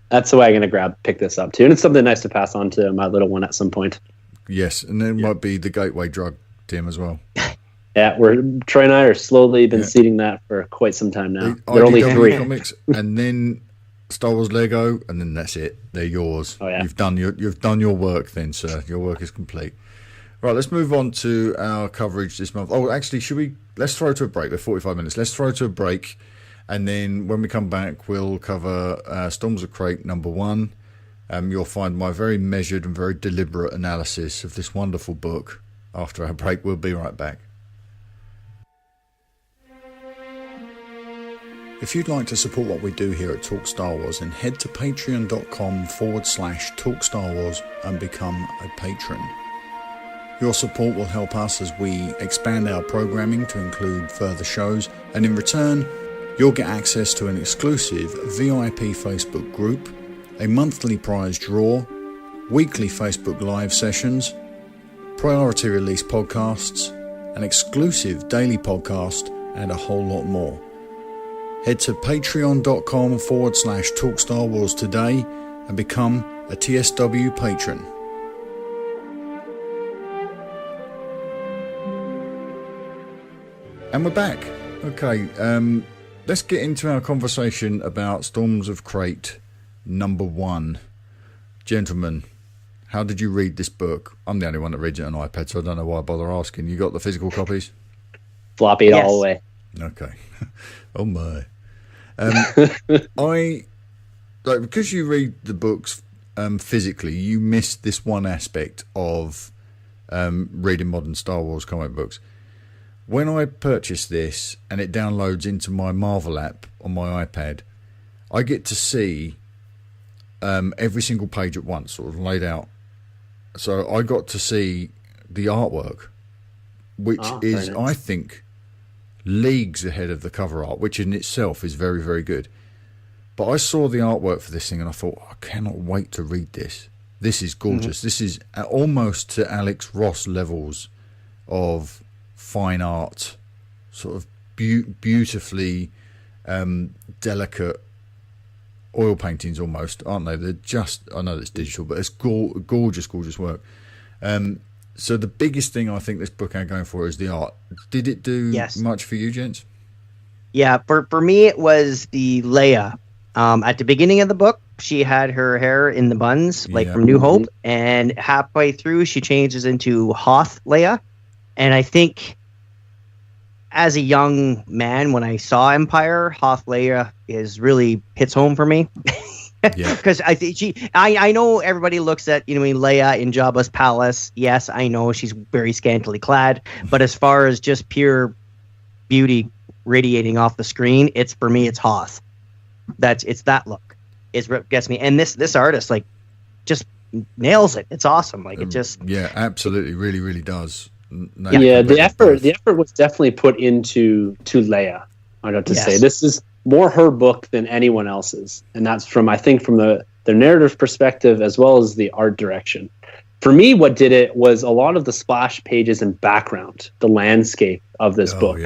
That's the way I'm going to pick this up too, and it's something nice to pass on to my little one at some point. Yes, and then might be the gateway drug, Tim, as well. Yeah, Troy and I are slowly been seeding that for quite some time now. They're only 3 comics, and then Star Wars Lego, and then that's it. They're yours. Oh, yeah. You've done your work, then, sir. Your work is complete. Right, let's move on to our coverage this month. Oh, actually, let's throw to a break. We're 45 minutes. Let's throw to a break, and then when we come back, we'll cover Storms of Crait #1. You'll find my very measured and very deliberate analysis of this wonderful book after our break. We'll be right back. If you'd like to support what we do here at Talk Star Wars, then head to patreon.com/Talk Star Wars and become a patron. Your support will help us as we expand our programming to include further shows, and in return, you'll get access to an exclusive VIP Facebook group, a monthly prize draw, weekly Facebook live sessions, priority release podcasts, an exclusive daily podcast, and a whole lot more. Head to patreon.com/Talk Star Wars today and become a TSW patron. And we're back. Okay, let's get into our conversation about Storms of Crait #1. Gentlemen, how did you read this book? I'm the only one that reads it on iPad, so I don't know why I bother asking. You got the physical copies? Floppy all the way. Okay. Oh my. Because you read the books physically, you miss this one aspect of reading modern Star Wars comic books. When I purchase this and it downloads into my Marvel app on my iPad, I get to see every single page at once, sort of laid out. So I got to see the artwork, which is, nice. I think, leagues ahead of the cover art, which in itself is very, very good. But I saw the artwork for this thing and I thought, I cannot wait to read this. This is gorgeous. This is almost to Alex Ross levels of fine art, sort of beautifully delicate, oil paintings almost, aren't they? They're just, I know it's digital, but it's gorgeous work. So the biggest thing I think this book had going for it is the art. Did it do much for you, gents? Yeah, for me it was the Leia. At the beginning of the book, she had her hair in the buns, like from New Hope, and halfway through she changes into Hoth Leia. And I think as a young man, when I saw Empire, Hoth Leia really hits home for me. Because I think I know everybody looks at Leia in Jabba's palace. Yes, I know she's very scantily clad, but as far as just pure beauty radiating off the screen, it's Hoth. It's that look. It's what gets me. And this artist just nails it. It's awesome. It just absolutely, really, really does. The effort was definitely put into Leia. I got to say this is more her book than anyone else's, and that's from the narrative perspective as well as the art direction. For me, what did it was a lot of the splash pages and background, the landscape of this book.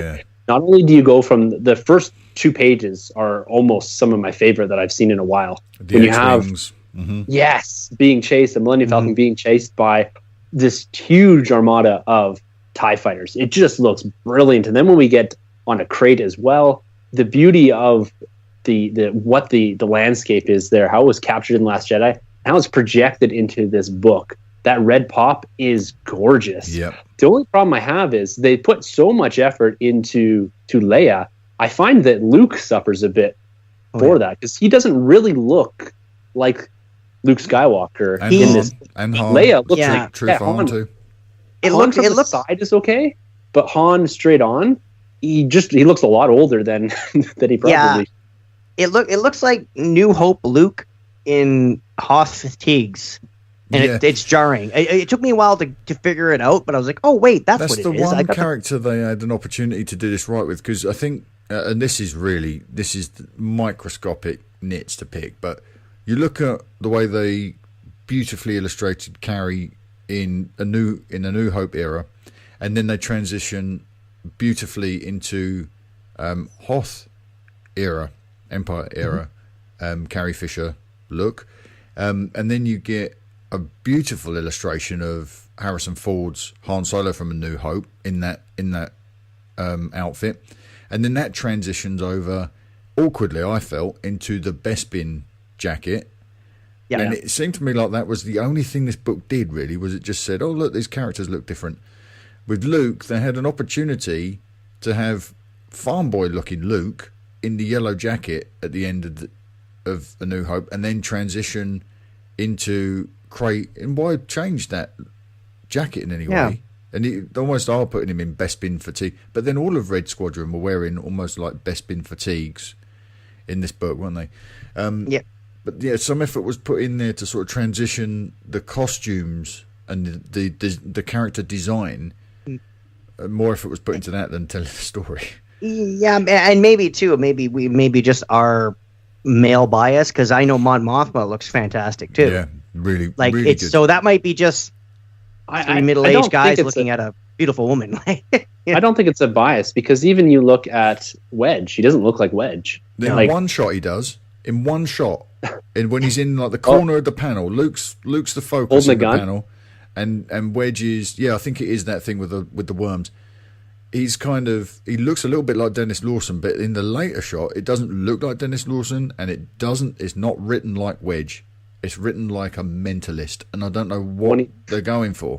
Not only do you go from the first 2 pages are almost some of my favorite that I've seen in a while. When you have being chased, the Millennium Falcon being chased by this huge armada of TIE fighters. It just looks brilliant. And then when we get on a Crait as well, the beauty of the landscape is there, how it was captured in Last Jedi, how it's projected into this book. That red pop is gorgeous. Yep. The only problem I have is they put so much effort into Leia. I find that Luke suffers a bit for that, because he doesn't really look like Luke Skywalker in this. And Han. Leia looks like true for Han too. It looks side is okay, but Han straight on, he looks a lot older than he probably. Yeah. It looks like New Hope Luke in Hoth fatigues. And it's jarring. It took me a while to figure it out, but I was like, oh, wait, that's what it is. That's the one character they had an opportunity to do this right with, because I think, and this is microscopic nits to pick, but you look at the way they beautifully illustrated Carrie in a New Hope era, and then they transition beautifully into Hoth era, Empire era, Carrie Fisher look, and then you get a beautiful illustration of Harrison Ford's Han Solo from A New Hope in that outfit, and then that transitions over awkwardly, I felt, into the Bespin jacket. And it seemed to me like that was the only thing this book did, really, was it just said, oh, look, these characters look different. With Luke, they had an opportunity to have farm boy looking Luke in the yellow jacket at the end of A New Hope, and then transition into Crait. And why change that jacket in any way? And it almost are putting him in Bespin fatigue, but then all of Red Squadron were wearing almost like Bespin fatigues in this book, weren't they? But some effort was put in there to sort of transition the costumes and the character design. More effort was put into that than telling the story. Yeah, and maybe we just are male bias, because I know Mon Mothma looks fantastic too. Yeah, really, like really it's good. So that might be just three middle-aged guys looking at a beautiful woman. I don't think it's a bias, because even you look at Wedge, he doesn't look like Wedge. In one shot he does. In one shot, and when he's in like the corner of the panel, Luke's the focus of the panel, and Wedge is I think it is that thing with the worms. He looks a little bit like Dennis Lawson, but in the later shot, it doesn't look like Dennis Lawson, and it's not written like Wedge. It's written like a mentalist, and I don't know what they're going for.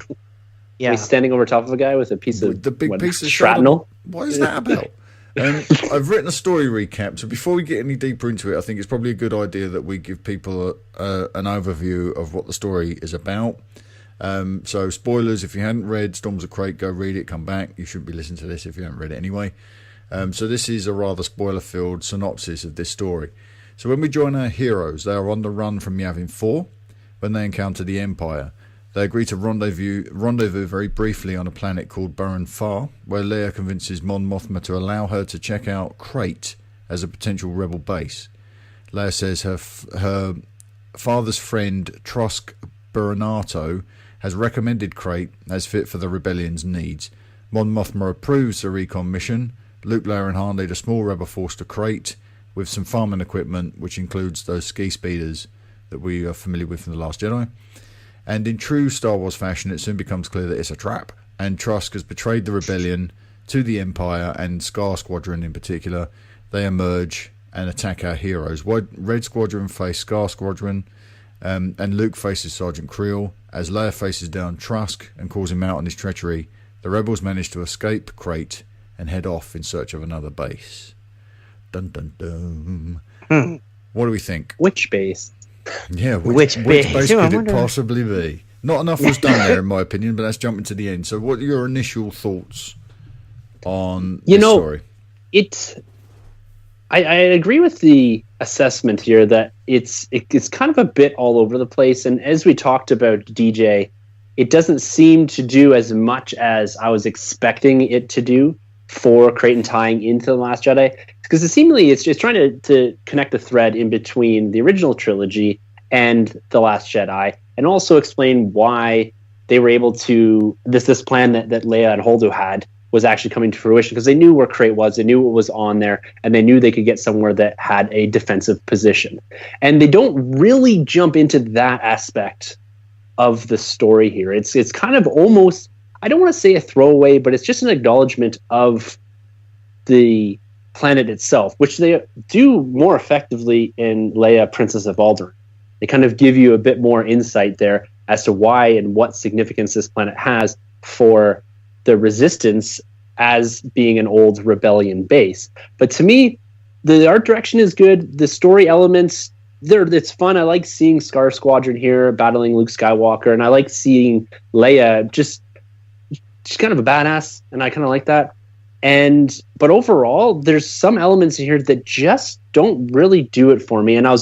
Yeah, he's standing over top of a guy with a piece of piece of shrapnel. What is that about? I've written a story recap, so before we get any deeper into it, I think it's probably a good idea that we give people an overview of what the story is about. So spoilers, if you hadn't read Storms of Crait, go read it, come back. You shouldn't be listening to this if you haven't read it anyway. So this is a rather spoiler-filled synopsis of this story. So when we join our heroes, they are on the run from Yavin 4 when they encounter the Empire. They agree to rendezvous very briefly on a planet called Baron Far, where Leia convinces Mon Mothma to allow her to check out Crait as a potential rebel base. Leia says her father's friend Trusk Burnato has recommended Crait as fit for the rebellion's needs. Mon Mothma approves the recon mission. Luke, Leia and Han lead a small rebel force to Crait, with some farming equipment, which includes those ski speeders that we are familiar with from The Last Jedi. And in true Star Wars fashion, it soon becomes clear that it's a trap, and Trask has betrayed the rebellion to the Empire and Scar Squadron in particular. They emerge and attack our heroes. Red Squadron face Scar Squadron, and Luke faces Sergeant Creel. As Leia faces down Trask and calls him out on his treachery, the rebels manage to escape Crait and head off in search of another base. Dun dun dun. What do we think? Which base? Yeah, which base could it possibly be? Not enough was done there, in my opinion, but let's jump into the end. So what are your initial thoughts on this story? I agree with the assessment here that it's kind of a bit all over the place. And as we talked about DJ, it doesn't seem to do as much as I was expecting it to do for Crait and tying into The Last Jedi. Because seemingly it's just trying to connect the thread in between the original trilogy and The Last Jedi, and also explain why they were able to, this plan that Leia and Holdo had was actually coming to fruition, because they knew where Crait was, they knew what was on there, and they knew they could get somewhere that had a defensive position. And they don't really jump into that aspect of the story here. It's kind of almost, I don't want to say a throwaway, but it's just an acknowledgement of the planet itself, which they do more effectively in Leia, Princess of Alderaan. They kind of give you a bit more insight there as to why and what significance this planet has for the Resistance as being an old rebellion base. But to me, the art direction is good. The story elements, it's fun. I like seeing Scar Squadron here battling Luke Skywalker, and I like seeing Leia just kind of a badass, and I kind of like that. But overall, there's some elements in here that just don't really do it for me. And I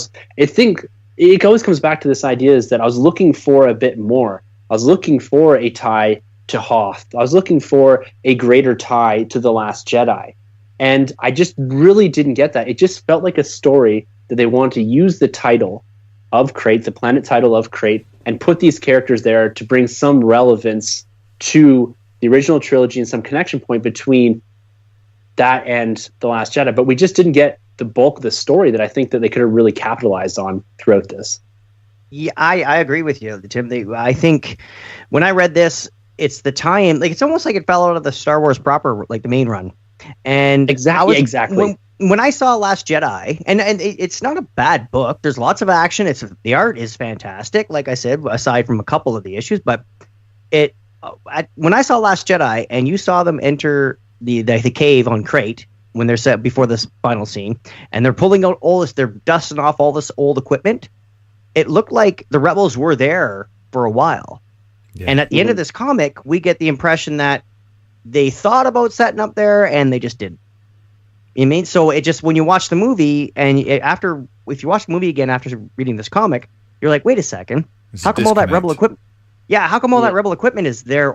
think it always comes back to this idea is that I was looking for a bit more. I was looking for a tie to Hoth. I was looking for a greater tie to The Last Jedi. And I just really didn't get that. It just felt like a story that they wanted to use the title of Crait, the planet title of Crait, and put these characters there to bring some relevance to the original trilogy and some connection point between that and The Last Jedi. But we just didn't get the bulk of the story that I think that they could have really capitalized on throughout this. Yeah, I agree with you, Tim. I think when I read this, it's the tie-in. Like, it's almost like it fell out of the Star Wars proper, like the main run. And exactly. When I saw Last Jedi, and it's not a bad book. There's lots of action. The art is fantastic, like I said, aside from a couple of the issues. But when I saw Last Jedi, and you saw them enter the cave on Crait when they're set before this final scene, and they're pulling out all this, they're dusting off all this old equipment. It looked like the rebels were there for a while. Yeah. And at the end of this comic, we get the impression that they thought about setting up there and they just didn't. You mean? So it just, when you watch the movie and if you watch the movie again after reading this comic, you're like, wait a second, how come all that rebel equipment? Yeah, how come all that rebel equipment is there,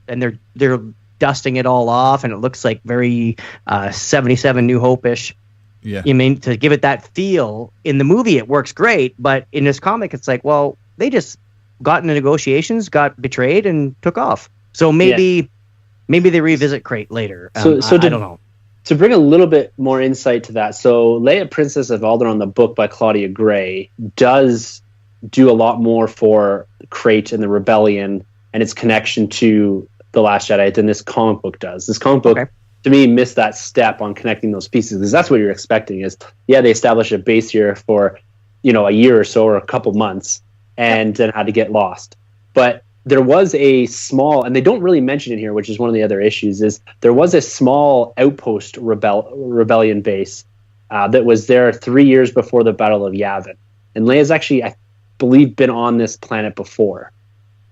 and they're dusting it all off, and it looks like very 77 New Hope-ish. Yeah. You mean, to give it that feel. In the movie, it works great, but in this comic, it's like, well, they just got into negotiations, got betrayed, and took off. So maybe they revisit Crait later. I don't know. To bring a little bit more insight to that, so Leia, Princess of Alderaan, the book by Claudia Gray, does do a lot more for Crait and the rebellion and its connection to The Last Jedi than this comic book does. This comic book, to me, missed that step on connecting those pieces, because that's what you're expecting is, they establish a base here for, a year or so or a couple months, and then had to get lost. But there was a small, and they don't really mention it here, which is one of the other issues, is there was a small outpost rebellion base that was there 3 years before the Battle of Yavin. And Leia's actually, I believe, been on this planet before.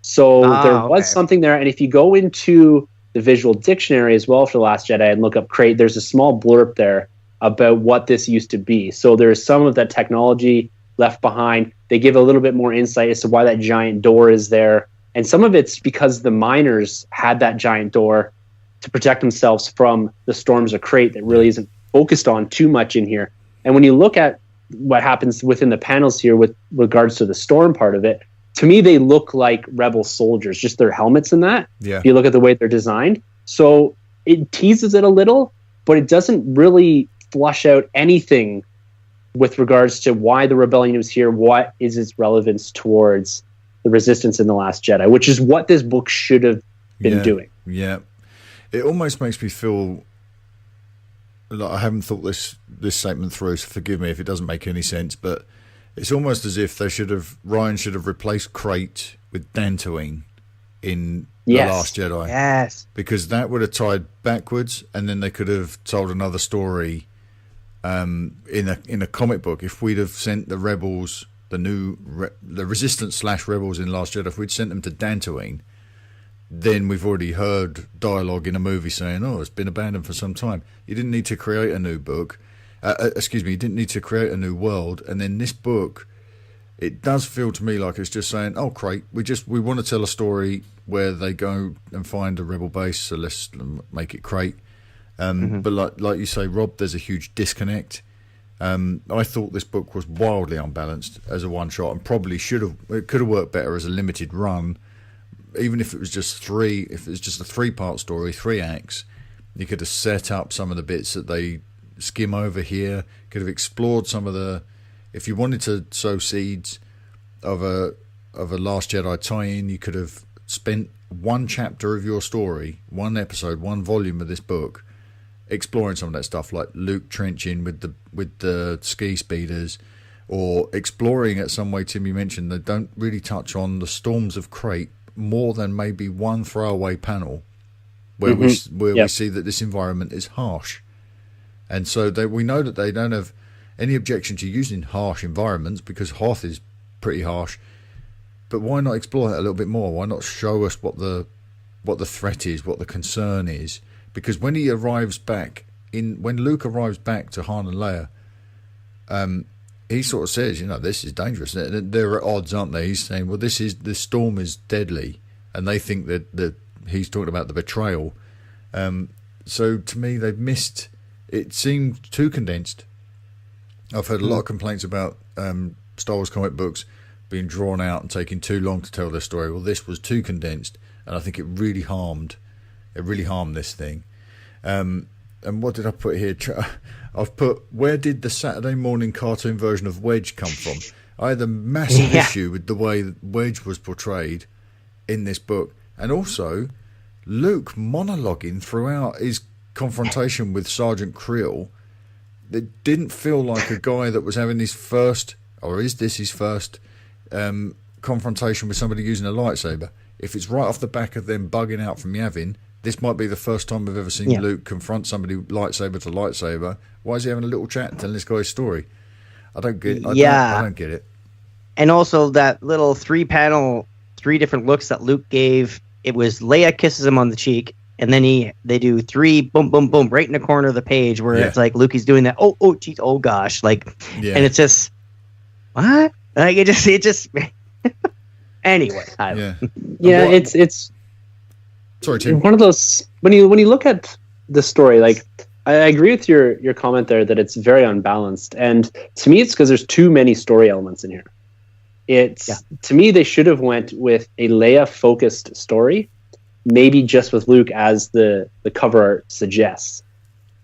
So there was something there. And if you go into the visual dictionary as well for The Last Jedi and look up Crait, there's a small blurb there about what this used to be. So there's some of that technology left behind. They give a little bit more insight as to why that giant door is there. And some of it's because the miners had that giant door to protect themselves from the storms of Crait that really isn't focused on too much in here. And when you look at what happens within the panels here with regards to the storm part of it, to me, they look like rebel soldiers, just their helmets and that. Yeah. If you look at the way they're designed. So it teases it a little, but it doesn't really flush out anything with regards to why the rebellion was here, what is its relevance towards the resistance in The Last Jedi, which is what this book should have been doing. Yeah. It almost makes me feel like I haven't thought this statement through, so forgive me if it doesn't make any sense, but it's almost as if Ryan should have replaced Crait with Dantooine in The Last Jedi. Yes. Because that would have tied backwards, and then they could have told another story in a comic book. If we'd have sent the rebels, the resistance / rebels in Last Jedi, if we'd sent them to Dantooine, then we've already heard dialogue in a movie saying, "Oh, it's been abandoned for some time." You didn't need to create a new book. You didn't need to create a new world. And then this book, it does feel to me like it's just saying, "Oh, Crait, we want to tell a story where they go and find a rebel base, so let's make it Crait." But like you say, Rob, there's a huge disconnect. I thought this book was wildly unbalanced as a one shot, and probably it could have worked better as a limited run. Even if it was just a 3-part story, 3 acts, you could have set up some of the bits that they skim over here. Could have explored some of the, if you wanted to sow seeds of a Last Jedi tie-in, you could have spent one chapter of your story, one episode, one volume of this book, exploring some of that stuff, like Luke trenching with the ski speeders, or exploring it some way. Tim, you mentioned they don't really touch on the storms of Crait more than maybe one throwaway panel where we see that this environment is harsh, and so we know that they don't have any objection to using harsh environments because Hoth is pretty harsh. But why not explore that a little bit more? Why not show us what the threat is, what the concern is? Because when Luke arrives back to Han and Leia, he sort of says, this is dangerous. There are odds, aren't there? He's saying, well, this storm is deadly, and they think that he's talking about the betrayal. So to me, they've missed. It seemed too condensed. I've heard a lot of complaints about Star Wars comic books being drawn out and taking too long to tell their story. Well, this was too condensed, and I think it really harmed this thing. And what did I put here? I've put, where did the Saturday morning cartoon version of Wedge come from? I had a massive issue with the way that Wedge was portrayed in this book. And also, Luke monologuing throughout his confrontation with Sergeant Creel. It didn't feel like a guy that was having his first, or is this his first, confrontation with somebody using a lightsaber. If it's right off the back of them bugging out from Yavin, this might be the first time we've ever seen Luke confront somebody lightsaber to lightsaber. Why is he having a little chat and telling this guy's story? I don't get it. I don't get it. And also that little 3-panel, 3 different looks that Luke gave. It was Leia kisses him on the cheek, and then they do 3 boom, boom, boom right in the corner of the page where it's like Luke is doing that. Oh, geez, oh gosh, and it's just what? Like it just. Anyway, it's. Sorry, Tim. One of those when you look at the story, like I agree with your comment there that it's very unbalanced, and to me it's because there's too many story elements in here. To me they should have went with a Leia focused story, maybe just with Luke as the cover art suggests,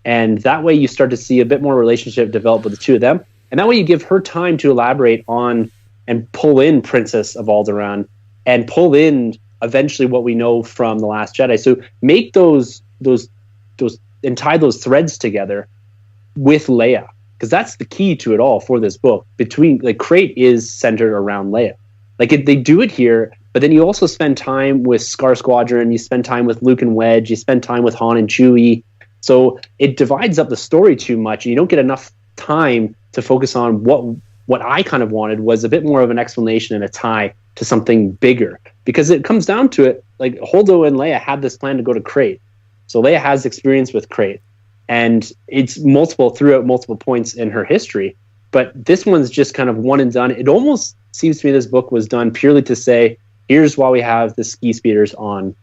and that way you start to see a bit more relationship develop with the two of them, and that way you give her time to elaborate on and pull in Princess of Alderaan and pull in eventually what we know from The Last Jedi. So make those and tie those threads together with Leia, because that's the key to it all for this book. Crait is centered around Leia. They do it here, but then you also spend time with Scar Squadron, you spend time with Luke and Wedge, you spend time with Han and Chewie. So it divides up the story too much, and you don't get enough time to focus on what I kind of wanted was a bit more of an explanation and a tie to something bigger. Because it comes down to it, like Holdo and Leia had this plan to go to Crait. So Leia has experience with Crait. And it's throughout multiple points in her history. But this one's just kind of one and done. It almost seems to me this book was done purely to say, here's why we have the ski speeders on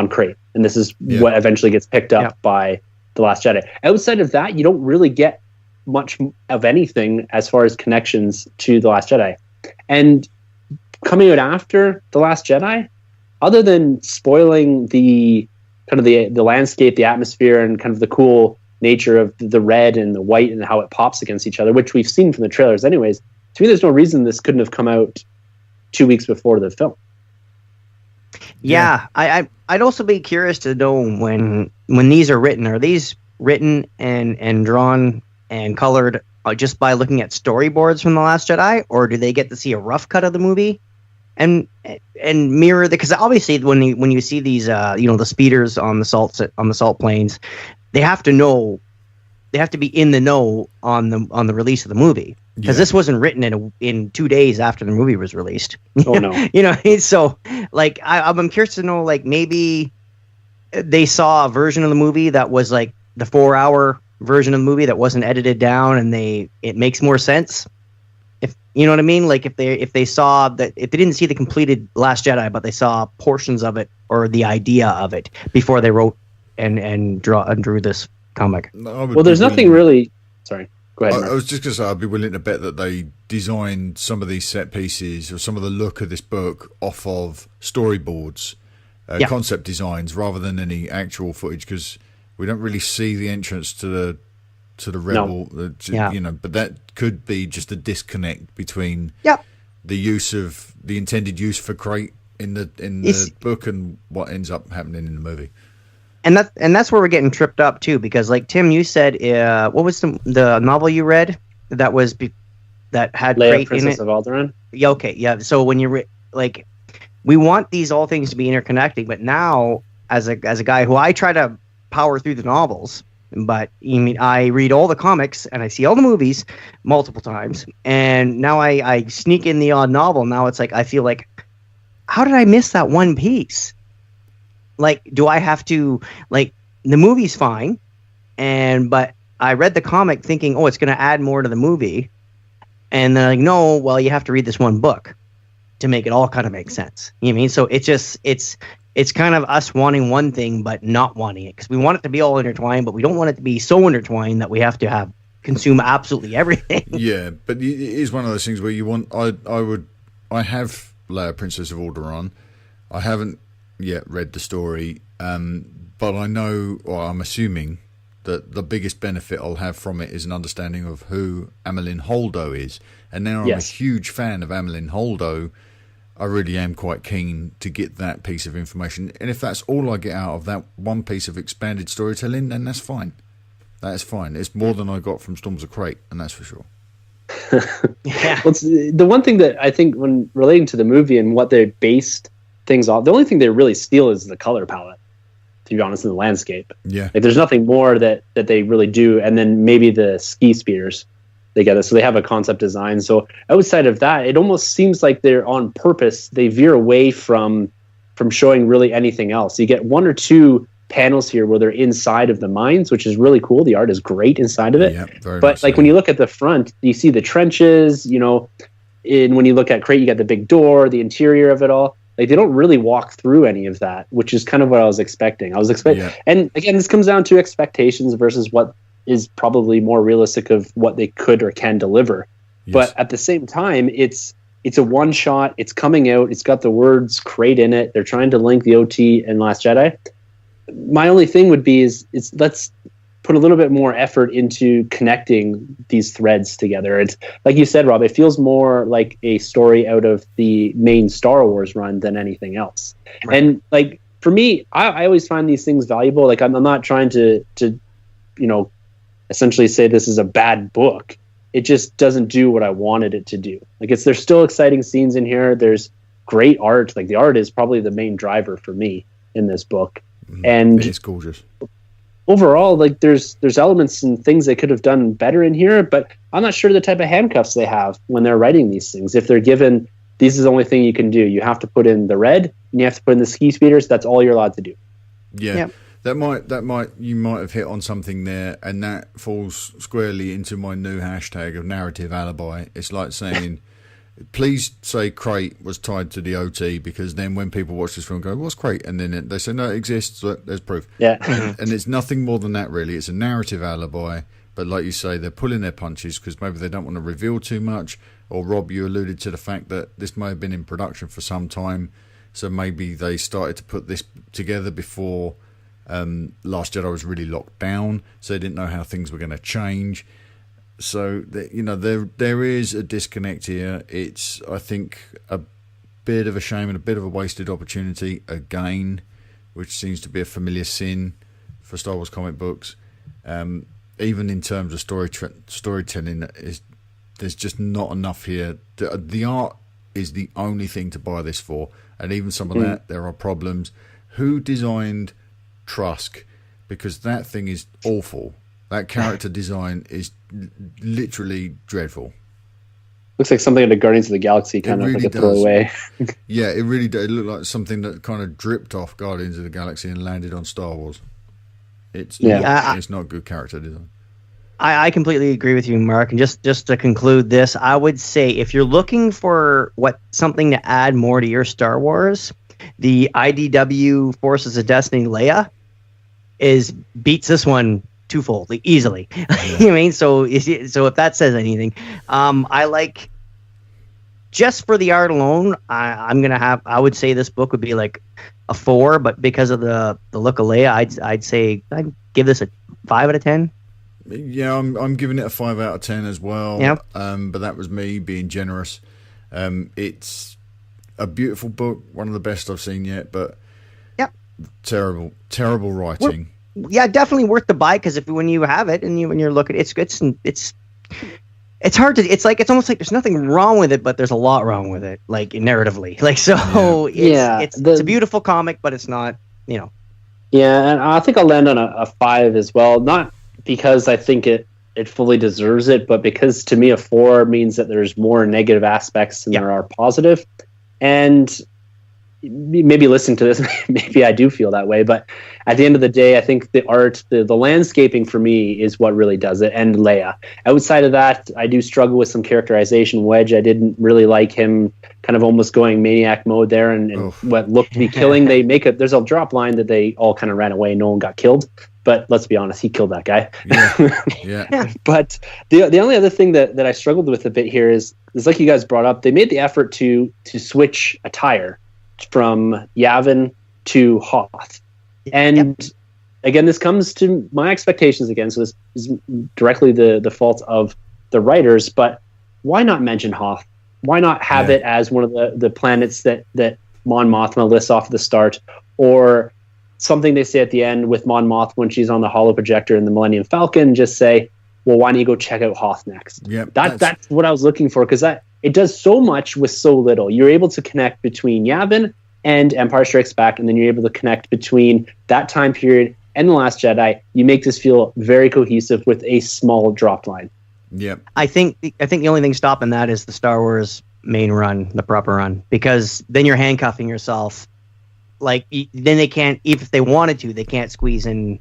Crait. And this is what eventually gets picked up by The Last Jedi. Outside of that, you don't really get much of anything as far as connections to The Last Jedi. And coming out after The Last Jedi, other than spoiling the kind of the landscape, the atmosphere, and kind of the cool nature of the red and the white and how it pops against each other, which we've seen from the trailers anyways. To me, there's no reason this couldn't have come out 2 weeks before the film. Yeah, I'd also be curious to know when these are these written and drawn and colored just by looking at storyboards from The Last Jedi, or do they get to see a rough cut of the movie and mirror the? Because obviously, when you see these, the speeders on the salt plains, they have to be in the know on the release of the movie. Because this wasn't written in 2 days after the movie was released. Oh no! So like I'm curious to know, like, maybe they saw a version of the movie that was like the 4-hour version of the movie that wasn't edited down, and it makes more sense. If you know what I mean, like if they saw that, if they didn't see the completed Last Jedi, but they saw portions of it or the idea of it before they wrote and drew this comic. Well, there's nothing really. Sorry. Go ahead, Mark. I was just going to say, I'd be willing to bet that they designed some of these set pieces or some of the look of this book off of storyboards, concept designs, rather than any actual footage, because we don't really see the entrance to the rebel. No. But that could be just a disconnect between the intended use for Crait in the book and what ends up happening in the movie. And that's where we're getting tripped up too, because like Tim, you said, what was the novel you read that had Leia, Crait Princess in it? of Alderaan? Yeah, okay, yeah. So when you we want these all things to be interconnecting, but now as a guy who I try to power through the novels, but I read all the comics and I see all the movies multiple times, and now I sneak in the odd novel. Now it's like I feel like, how did I miss that one piece? Like, do I have to, like, the movie's fine, but I read the comic thinking, oh, it's going to add more to the movie, and they're like, no, well, you have to read this one book to make it all kind of make sense. You know what I mean? So it's kind of us wanting one thing but not wanting it, because we want it to be all intertwined, but we don't want it to be so intertwined that we have to consume absolutely everything. Yeah, but it is one of those things where you want. I have Leia, Princess of Alderaan. I haven't yet read the story, but I know, or I'm assuming, that the biggest benefit I'll have from it is an understanding of who Amilyn Holdo is. And now I'm a huge fan of Amilyn Holdo. I really am quite keen to get that piece of information. And if that's all I get out of that one piece of expanded storytelling, then that's fine. That's fine. It's more than I got from Storms of Crait, and that's for sure. Yeah. Well, the one thing that I think, when relating to the movie and what they based things off, the only thing they really steal is the color palette, to be honest, in the landscape. Yeah. Like, there's nothing more that they really do. And then maybe the ski speeders they get it. So they have a concept design. So outside of that, it almost seems like they're on purpose. They veer away from showing really anything else. You get one or two panels here where they're inside of the mines, which is really cool. The art is great inside of it. Yeah, very but like, when you look at the front, you see the trenches, and when you look at Crait, you got the big door, the interior of it all. Like, they don't really walk through any of that, which is kind of what I was expecting. And again, this comes down to expectations versus what is probably more realistic of what they could or can deliver. Yes. But at the same time, it's a one shot. It's coming out. It's got the words Crait in it. They're trying to link the OT and Last Jedi. My only thing would be is let's put a little bit more effort into connecting these threads together. It's like you said, Rob, it feels more like a story out of the main Star Wars run than anything else. Right. And like, for me, I always find these things valuable. Like, I'm not trying to essentially say this is a bad book. It just doesn't do what I wanted it to do. Like, there's still exciting scenes in here. There's great art. Like, the art is probably the main driver for me in this book. And it's gorgeous. Overall, like, there's elements and things they could have done better in here, but I'm not sure the type of handcuffs they have when they're writing these things. If they're given, this is the only thing you can do. You have to put in the red and you have to put in the ski speeders. That's all you're allowed to do. Yeah. That might you might have hit on something there, and that falls squarely into my new hashtag of narrative alibi. It's like saying, please say Crait was tied to the OT, because then when people watch this film go, what's Crait? And then they say, no, it exists. Look, there's proof. Yeah. And it's nothing more than that, really. It's a narrative alibi. But like you say, they're pulling their punches because maybe they don't want to reveal too much. Or Rob, you alluded to the fact that this may have been in production for some time. So maybe they started to put this together before Last Jedi was really locked down, so they didn't know how things were going to change. So there is a disconnect here. It's, I think, a bit of a shame and a bit of a wasted opportunity again, which seems to be a familiar sin for Star Wars comic books. Even in terms of storytelling, there's just not enough here. The art is the only thing to buy this for, and even some of that, there are problems. Who designed Trusk? Because that thing is awful. That character design is literally dreadful. Looks like something in the Guardians of the Galaxy, kind of like a throwaway. Yeah, it really does. It looked like something that kind of dripped off Guardians of the Galaxy and landed on Star Wars. It's not good character design. I completely agree with you, Mark. And just to conclude this, I would say if you're looking for something to add more to your Star Wars, the IDW Forces of Destiny Leia beats this one twofold easily. Yeah. I mean, so if that says anything, I like, just for the art alone, I would say this book would be like a 4, but because of the look of Leia, I'd give this a 5 out of 10. Yeah, I'm giving it a 5 out of 10 as well. Yep. But that was me being generous. It's a beautiful book, one of the best I've seen yet, but terrible writing. Definitely worth the buy, because when you have it and when you're looking, it's hard to. It's almost like there's nothing wrong with it, but there's a lot wrong with it, like narratively. Like, so it's a beautiful comic, but it's not. Yeah, and I think I'll land on a 5 as well. Not because I think it fully deserves it, but because to me a 4 means that there's more negative aspects than there are positive. And maybe listening to this, maybe I do feel that way, but at the end of the day, I think the art, the landscaping for me is what really does it, and Leia. Outside of that, I do struggle with some characterization. Wedge, I didn't really like him kind of almost going maniac mode there, and what looked to be killing. There's a drop line that they all kind of ran away, no one got killed. But let's be honest, he killed that guy. Yeah. But the only other thing that I struggled with a bit here is like you guys brought up, they made the effort to switch attire from Yavin to Hoth. And again, this comes to my expectations again, so this is directly the fault of the writers, but why not mention Hoth? Why not have it as one of the planets that Mon Mothma lists off at the start, or something they say at the end with Mon Mothma when she's on the holo projector in the Millennium Falcon, just say, well, why don't you go check out Hoth next? Yep, that's what I was looking for, because it does so much with so little. You're able to connect between Yavin and Empire Strikes Back, and then you're able to connect between that time period and The Last Jedi. You make this feel very cohesive with a small drop line. Yep. I think the only thing stopping that is the Star Wars main run, the proper run, because then you're handcuffing yourself. Like, then they can't, if they wanted to, they can't squeeze in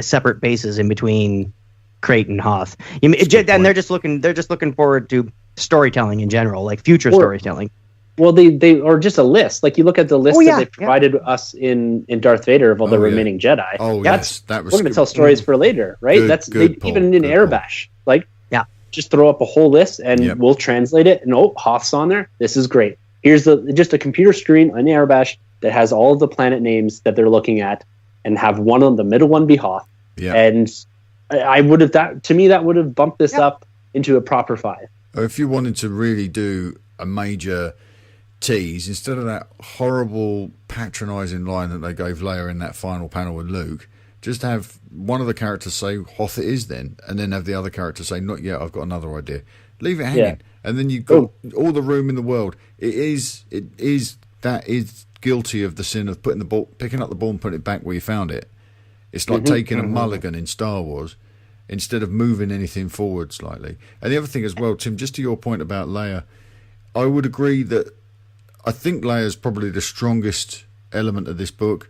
separate bases in between Crait and Hoth. And they're just looking forward to storytelling in general, like future storytelling. Well, they are just a list. Like, you look at the list that they provided us in Darth Vader of all the remaining Jedi. Oh, yes, that was. We're going to tell stories for later, right? Even in Airbash, just throw up a whole list and we'll translate it. And Hoth's on there. This is great. Here's just a computer screen on Airbash that has all of the planet names that they're looking at, and have one on the middle one be Hoth. Yeah. And I would have that would have bumped this up into a proper 5. If you wanted to really do a major tease, instead of that horrible patronizing line that they gave Leia in that final panel with Luke, just have one of the characters say Hoth it is then, and then have the other character say, not yet, I've got another idea. Leave it hanging. And then you've got all the room in the world. That is guilty of the sin of picking up the ball and putting it back where you found it. It's like taking a mulligan in Star Wars instead of moving anything forward slightly. And the other thing as well, Tim, just to your point about Leia, I would agree that I think Leia is probably the strongest element of this book,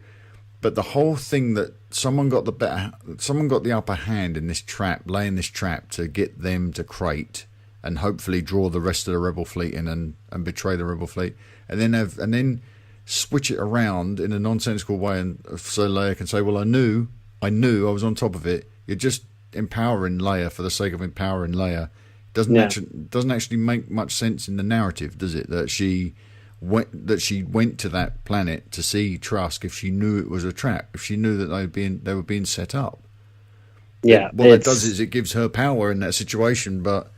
but the whole thing that someone got the upper hand in this trap, laying this trap to get them to Crait and hopefully draw the rest of the Rebel fleet in and betray the Rebel fleet, and then switch it around in a nonsensical way, and so Leia can say, well, I knew I was on top of it. You're just empowering Leia for the sake of empowering Leia. Doesn't actually make much sense in the narrative, does it? That she that she went to that planet to see Trask if she knew it was a trap, if she knew that they were being set up. Yeah. What it does is it gives her power in that situation, but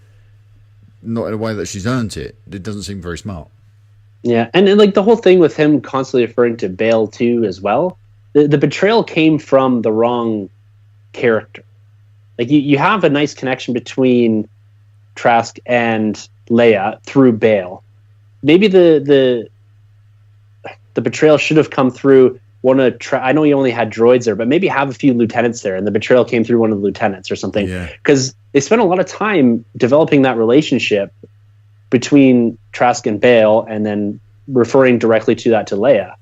not in a way that she's earned it. It doesn't seem very smart. Yeah, and like the whole thing with him constantly referring to Bale too as well. The betrayal came from the wrong character. Like you have a nice connection between Trask and Leia through Bale. Maybe the betrayal should have come through one of I know he only had droids there, but maybe have a few lieutenants there, and the betrayal came through one of the lieutenants or something. Because they spent a lot of time developing that relationship between Trask and Bale, and then referring directly to Leia.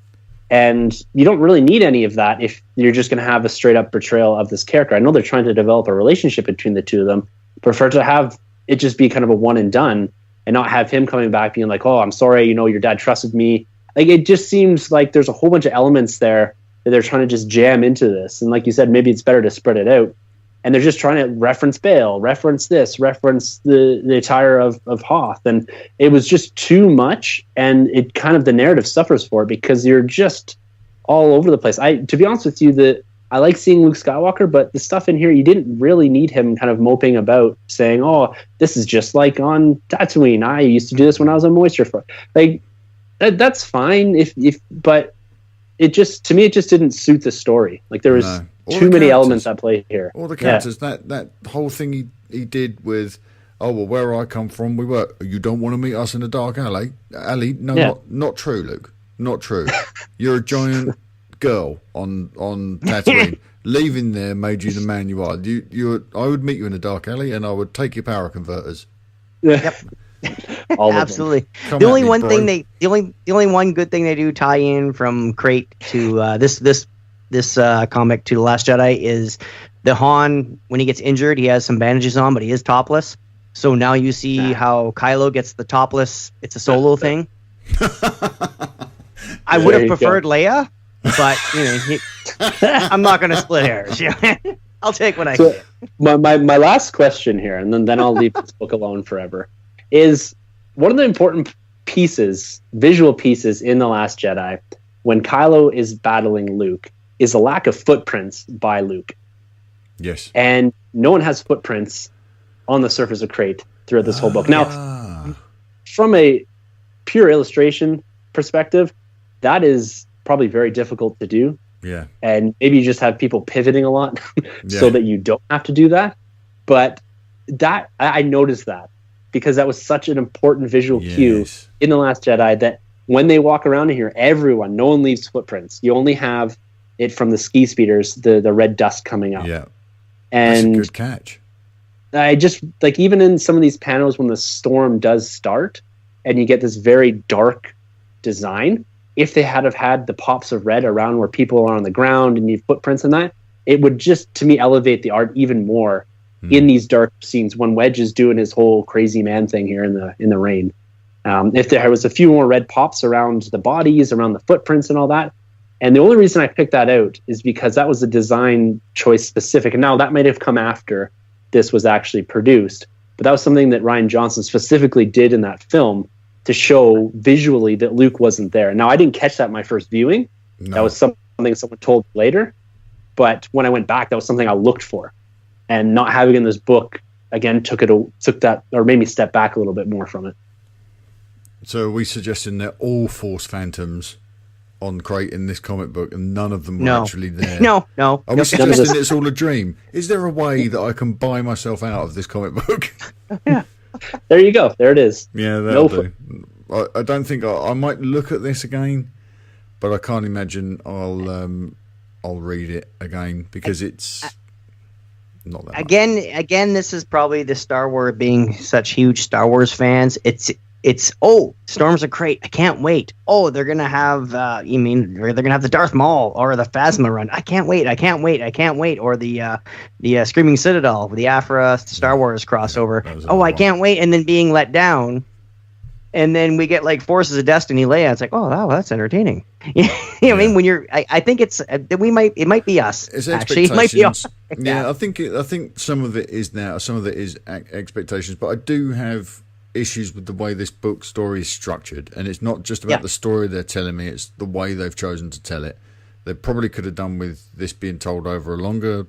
And you don't really need any of that if you're just going to have a straight up betrayal of this character. I know they're trying to develop a relationship between the two of them. Prefer to have it just be kind of a one and done, and not have him coming back being like, "Oh, I'm sorry, your dad trusted me." Like, it just seems like there's a whole bunch of elements there that they're trying to just jam into this. And like you said, maybe it's better to spread it out. And they're just trying to reference Bale, reference this, reference the attire of Hoth. And it was just too much. And it kind of, the narrative suffers for it because you're just all over the place. To be honest with you, I like seeing Luke Skywalker, but the stuff in here, you didn't really need him kind of moping about saying, "Oh, this is just like on Tatooine. I used to do this when I was on Moisture." Like, that's fine but it just, to me, it just didn't suit the story. Like, there was too many elements at play here. All the characters, that whole thing he did with, "Oh, well, where I come from, you don't want to meet us in a dark alley." No, not true, Luke. Not true. You're a giant girl on Tatooine. Leaving there made you the man you are. I would meet you in a dark alley, and I would take your power converters. Yep. Absolutely. The only one good thing they do tie in from Crait to this comic to The Last Jedi is the Han, when he gets injured, he has some bandages on, but he is topless. So now you see how Kylo gets the topless. It's a solo thing. I would have preferred Leia, but I'm not going to split hairs. I'll take what I can. My last question here, and then I'll leave this book alone forever, is one of the important pieces, visual pieces in The Last Jedi, when Kylo is battling Luke, is a lack of footprints by Luke. Yes. And no one has footprints on the surface of Crait throughout this whole book. Now, from a pure illustration perspective, that is probably very difficult to do. Yeah. And maybe you just have people pivoting a lot so that you don't have to do that. But that I noticed that because that was such an important visual cue in The Last Jedi that when they walk around in here, no one leaves footprints. You only have it from the ski speeders, the red dust coming up. Yeah. And that's a good catch. I just, like, even in some of these panels when the storm does start and you get this very dark design, if they had the pops of red around where people are on the ground and you have footprints in that, it would just, to me, elevate the art even more in these dark scenes when Wedge is doing his whole crazy man thing here in the rain. If there was a few more red pops around the bodies, around the footprints and all that. And the only reason I picked that out is because that was a design choice specific. And now that might have come after this was actually produced, but that was something that Rian Johnson specifically did in that film to show visually that Luke wasn't there. Now, I didn't catch that in my first viewing. No. That was something someone told later. But when I went back, that was something I looked for. And not having it in this book, again, took that, or made me step back a little bit more from it. So are we suggesting they're all Force Phantoms on Crait in this comic book, and none of them were actually there? No. Are we suggesting it's all a dream? Is there a way that I can buy myself out of this comic book? Yeah. There you go. There it is. Yeah, that'll do. I don't think I might look at this again, but I can't imagine I'll read it again because it's not that Again, this is probably the Star Wars, being such huge Star Wars fans. It's Storms of Crait. I can't wait. Oh, they're gonna have they're gonna have the Darth Maul or the Phasma run. I can't wait. Or the Screaming Citadel, the Afra Star Wars crossover. I can't wait. And then being let down, and then we get like Forces of Destiny Leia. It's like, oh wow, that's entertaining. I mean, when you're, I think it might be us. It's actually, it might be us. Yeah, I think some of it is now. Some of it is expectations, but I do have issues with the way this book story is structured, and it's not just about the story they're telling me; it's the way they've chosen to tell it. They probably could have done with this being told over a longer,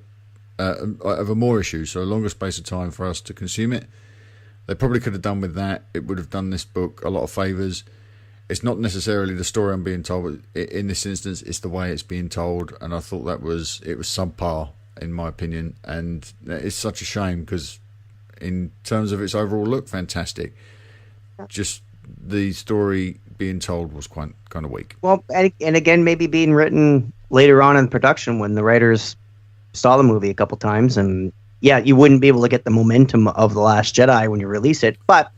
over more issues, so a longer space of time for us to consume it. They probably could have done with that. It would have done this book a lot of favours. It's not necessarily the story I'm being told, but in this instance, it's the way it's being told, and I thought it was subpar in my opinion, and it's such a shame because in terms of its overall look, fantastic. Just the story being told was kind of weak. Well, and again, maybe being written later on in production when the writers saw the movie a couple times, and you wouldn't be able to get the momentum of The Last Jedi when you release it, but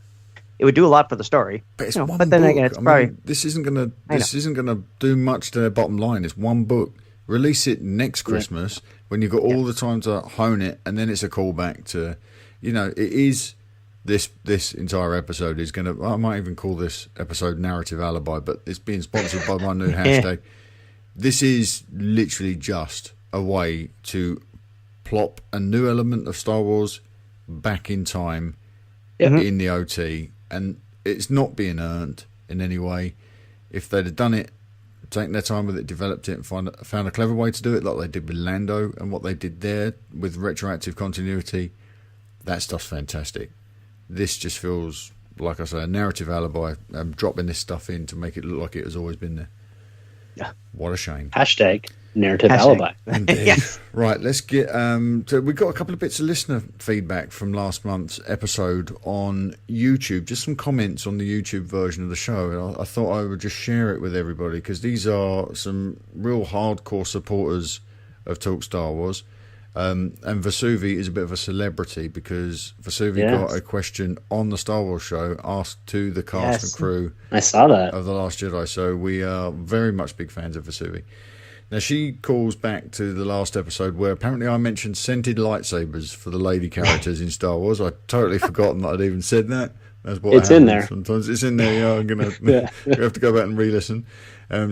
it would do a lot for the story. But it's one but then book. Again, it's probably this isn't gonna do much to their bottom line. It's one book. Release it next Christmas when you've got all the time to hone it, and then it's a callback to, it is this entire episode is gonna. I might even call this episode Narrative Alibi, but it's being sponsored by my new hashtag. This is literally just a way to plop a new element of Star Wars back in time in the OT, and it's not being earned in any way. If they'd have done it, taken their time with it, developed it, and found a clever way to do it, like they did with Lando and what they did there with retroactive continuity, that stuff's fantastic. This just feels, like I say, a narrative alibi. Dropping this stuff in to make it look like it has always been there. Yeah. What a shame. Hashtag narrative alibi. Indeed. Right, let's get so we got a couple of bits of listener feedback from last month's episode on YouTube, just some comments on the YouTube version of the show, and I thought I would just share it with everybody because these are some real hardcore supporters of Talk Star Wars, and Vesuvi is a bit of a celebrity because Vesuvi got a question on the Star Wars show asked to the cast and crew. I saw that of The Last Jedi, so we are very much big fans of Vesuvi. Now, she calls back to the last episode where apparently I mentioned scented lightsabers for the lady characters in Star Wars. I'd totally forgotten that I'd even said that. That's what it's in there. Sometimes it's in there. Yeah, I'm gonna have to go back and re-listen.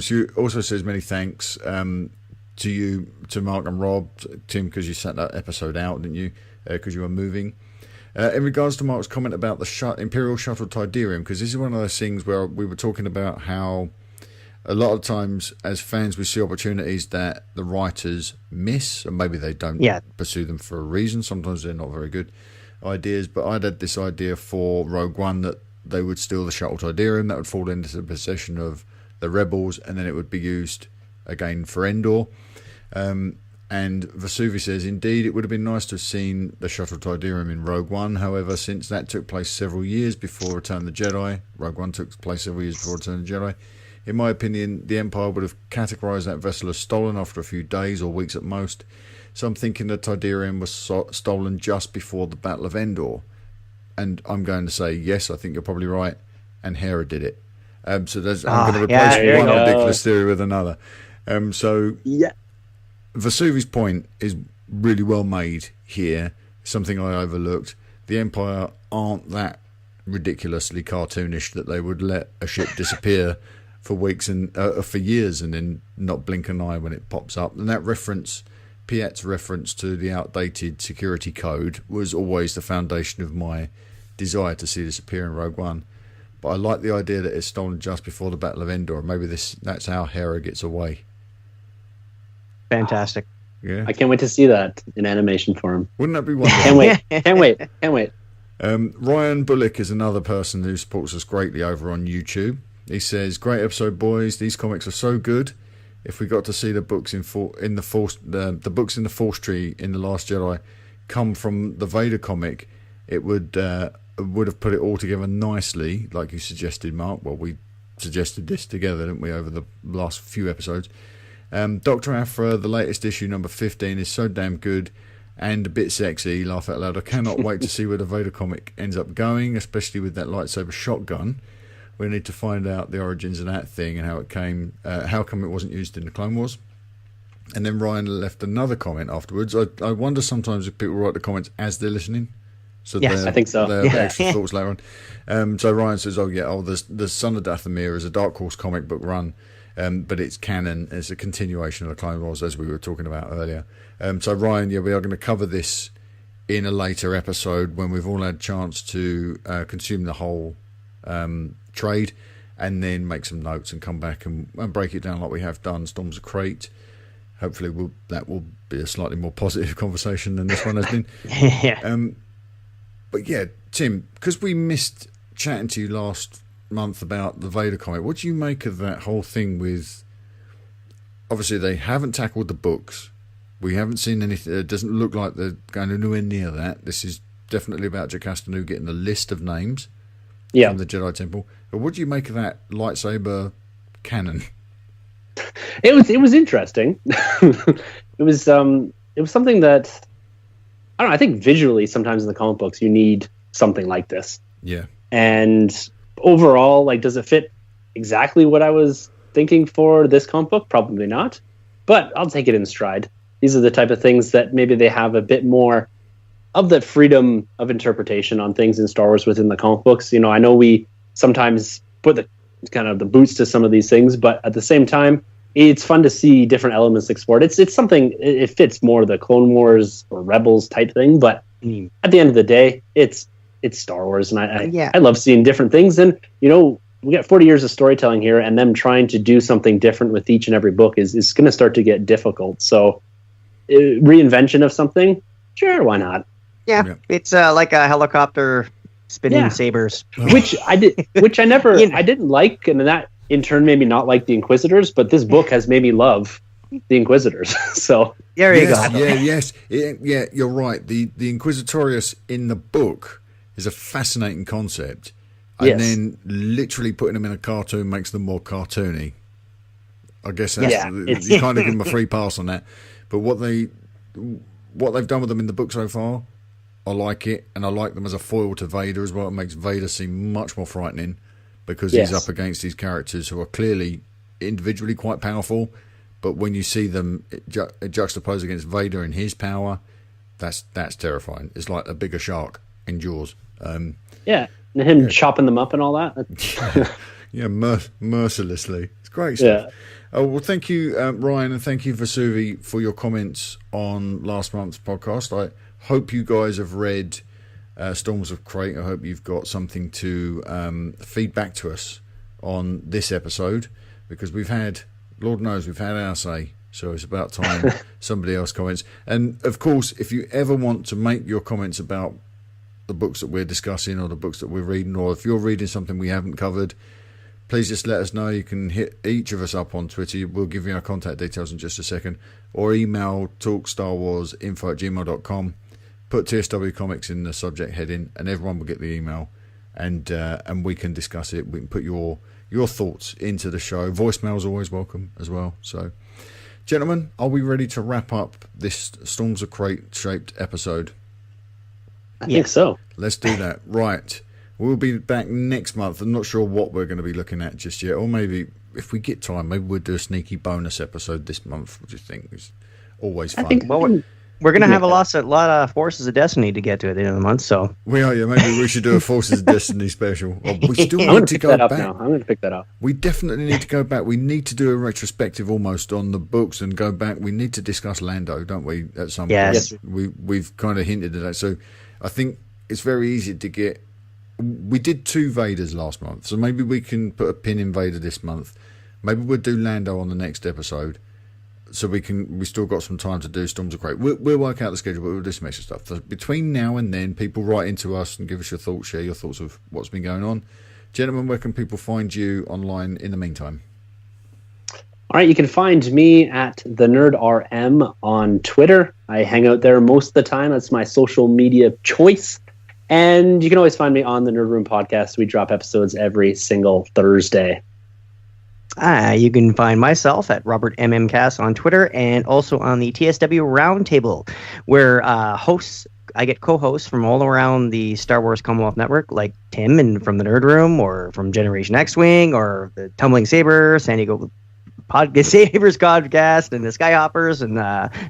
She also says many thanks to you, to Mark and Rob, Tim, because you sent that episode out, didn't you? Because you were moving. In regards to Mark's comment about the Imperial Shuttle Tiderium, because this is one of those things where we were talking about how a lot of times as fans we see opportunities that the writers miss, and maybe they don't pursue them for a reason. Sometimes they're not very good ideas, but I'd had this idea for Rogue One that they would steal the Shuttle Tiderium, that would fall into the possession of the rebels, and then it would be used again for Endor. And Vesuvi says, indeed, it would have been nice to have seen the Shuttle Tiderium in Rogue One. However, since that took place several years before Return of the Jedi, Rogue One took place several years before Return of the Jedi, in my opinion, the Empire would have categorised that vessel as stolen after a few days or weeks at most. So I'm thinking the Tiderium was stolen just before the Battle of Endor. And I'm going to say, yes, I think you're probably right. And Hera did it. So I'm going to replace one ridiculous theory with another. Vesuvi's point is really well made here. Something I overlooked. The Empire aren't that ridiculously cartoonish that they would let a ship disappear for weeks and for years and then not blink an eye when it pops up. And that reference, Piet's reference to the outdated security code, was always the foundation of my desire to see this appear in Rogue One. But I like the idea that it's stolen just before the Battle of Endor. Maybe that's how Hera gets away. Fantastic. Yeah, I can't wait to see that in animation form. Wouldn't that be wonderful? Can't wait. Ryan Bullock is another person who supports us greatly over on YouTube. He says, "Great episode, boys. These comics are so good. If we got to see the books the books in the Force Tree in The Last Jedi come from the Vader comic, it would have put it all together nicely, like you suggested, Mark. Well, we suggested this together, didn't we, over the last few episodes? Dr. Aphra, the latest issue, number 15, is so damn good and a bit sexy. Laugh out loud. I cannot wait to see where the Vader comic ends up going, especially with that lightsaber shotgun. We need to find out the origins of that thing and how it came, how come it wasn't used in the Clone Wars." And then Ryan left another comment afterwards. I wonder sometimes if people write the comments as they're listening. So yes, I think so. They're extra thoughts later on. So Ryan says, the Son of Dathomir is a Dark Horse comic book run, but it's canon. It's a continuation of the Clone Wars, as we were talking about earlier. So Ryan, we are going to cover this in a later episode when we've all had a chance to consume the whole trade, and then make some notes and come back and break it down like we have done. Storms of Crait. Hopefully that will be a slightly more positive conversation than this one has been. Yeah. But yeah, Tim, because we missed chatting to you last month about the Vader comic, what do you make of that whole thing with... Obviously, they haven't tackled the books. We haven't seen anything. It doesn't look like they're going anywhere near that. This is definitely about Jocasta getting the list of names from the Jedi Temple. But what do you make of that lightsaber canon? It was interesting. it was something that, I don't know, I think visually sometimes in the comic books you need something like this. Yeah. And overall, like, does it fit exactly what I was thinking for this comic book? Probably not. But I'll take it in stride. These are the type of things that maybe they have a bit more of that freedom of interpretation on things in Star Wars within the comic books. You know, I know we sometimes put the kind of the boots to some of these things, but at the same time, it's fun to see different elements explored. It's something, it fits more the Clone Wars or Rebels type thing, but at the end of the day, it's Star Wars, and I love seeing different things. And, you know, we got 40 years of storytelling here, and them trying to do something different with each and every book is going to start to get difficult. So reinvention of something, sure, why not? Yeah. It's like a helicopter spinning sabers, which I didn't like, and that in turn made me not like the Inquisitors. But this book has made me love the Inquisitors. So there you go. Yeah, you're right. The Inquisitorius in the book is a fascinating concept, and then literally putting them in a cartoon makes them more cartoony. I guess that's you kind of give them a free pass on that. But what they've done with them in the book so far, I like it, and I like them as a foil to Vader as well. It makes Vader seem much more frightening because he's up against these characters who are clearly individually quite powerful, but when you see them juxtaposed against Vader and his power, that's terrifying. It's like a bigger shark in Jaws. And him chopping them up and all that. Mercilessly. It's great stuff. Well, thank you, Ryan, and thank you, Vesuvi, for your comments on last month's podcast. I hope you guys have read Storms of Crait. I hope you've got something to feed back to us on this episode, because we've had our say, so it's about time somebody else comments. And of course, if you ever want to make your comments about the books that we're discussing or the books that we're reading, or if you're reading something we haven't covered, please just let us know. You can hit each of us up on Twitter. We'll give you our contact details in just a second, or email talkstarwarsinfo@gmail.com. Put TSW Comics in the subject heading, and everyone will get the email, and we can discuss it. We can put your thoughts into the show. Voicemail's always welcome as well. So, gentlemen, are we ready to wrap up this Storms of Crait shaped episode? I think so. Let's do that. Right. We'll be back next month. I'm not sure what we're going to be looking at just yet, or maybe if we get time, maybe we'll do a sneaky bonus episode this month, which I think is always fun. We're going to have a lot of Forces of Destiny to get to at the end of the month, so... We are, yeah. Maybe we should do a Forces of Destiny special. We still need to go back. I'm going to pick that up. We definitely need to go back. We need to do a retrospective almost on the books and go back. We need to discuss Lando, don't we, at some point? We've kind of hinted at that. So I think it's very easy to get... We did 2 Vaders last month, so maybe we can put a pin in Vader this month. Maybe we'll do Lando on the next episode. So we still got some time to do Storms of Crait. We'll work out the schedule, but we'll do some extra stuff. So between now and then, people write into us and give us your thoughts, share your thoughts of what's been going on. Gentlemen, where can people find you online in the meantime? All right, you can find me at the NerdRM on Twitter. I hang out there most of the time. That's my social media choice. And you can always find me on the Nerd Room podcast. We drop episodes every single Thursday. You can find myself at Robert MMCast on Twitter, and also on the TSW Roundtable, where I get co-hosts from all around the Star Wars Commonwealth Network, like Tim and from the Nerd Room, or from Generation X-Wing, or the Tumbling Saber, San Diego Sabers podcast, and the Skyhoppers, and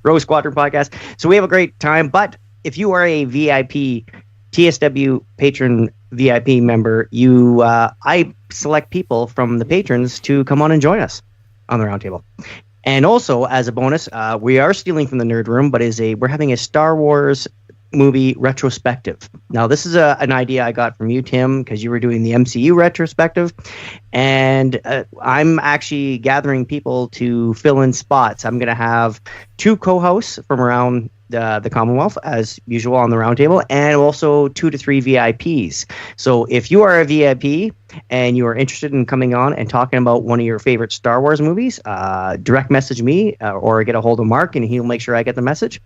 Rogue Squadron podcast. So we have a great time. But if you are a VIP TSW patron VIP member, I select people from the patrons to come on and join us on the roundtable. And also, as a bonus, we are stealing from the Nerd Room, but we're having a Star Wars movie retrospective. Now, this is an idea I got from you, Tim, because you were doing the MCU retrospective, and I'm actually gathering people to fill in spots. I'm going to have 2 co-hosts from around the Commonwealth, as usual, on the roundtable, and also 2 to 3 VIPs. So if you are a VIP and you are interested in coming on and talking about one of your favorite Star Wars movies, direct message me or get a hold of Mark, and he'll make sure I get the message.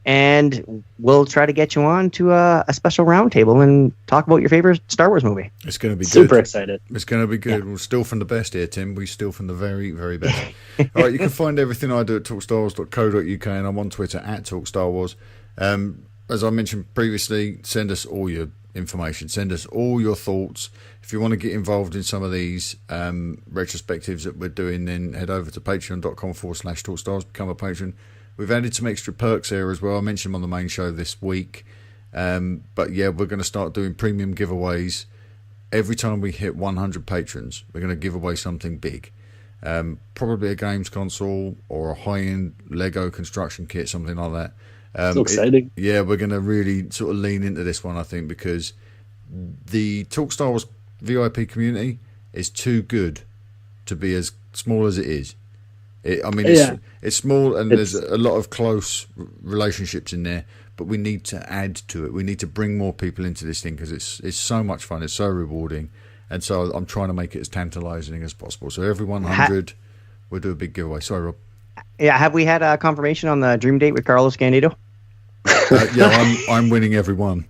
And we'll try to get you on to a special roundtable and talk about your favorite Star Wars movie. It's going to be super excited. It's going to be good. Yeah. We'll steal from the best here, Tim. We steal from the very, very best. All right, you can find everything I do at talkstarwars.co.uk, and I'm on Twitter at TalkStarWars. As I mentioned previously, send us all your information. Send us all your thoughts. If you want to get involved in some of these retrospectives that we're doing, then head over to patreon.com/TalkStars, become a patron. We've added some extra perks here as well. I mentioned them on the main show this week. But yeah, we're going to start doing premium giveaways. Every time we hit 100 patrons, we're going to give away something big. Probably a games console or a high-end Lego construction kit, something like that. So exciting. We're going to really sort of lean into this one, I think, because the Talk Star Wars VIP community is too good to be as small as it is. It's small, and there's a lot of close relationships in there, but we need to add to it. We need to bring more people into this thing because it's so much fun. It's so rewarding, and so I'm trying to make it as tantalising as possible. So every 100, we'll do a big giveaway. Sorry, Rob. Yeah, have we had a confirmation on the dream date with Carlos Candido? I'm winning every one.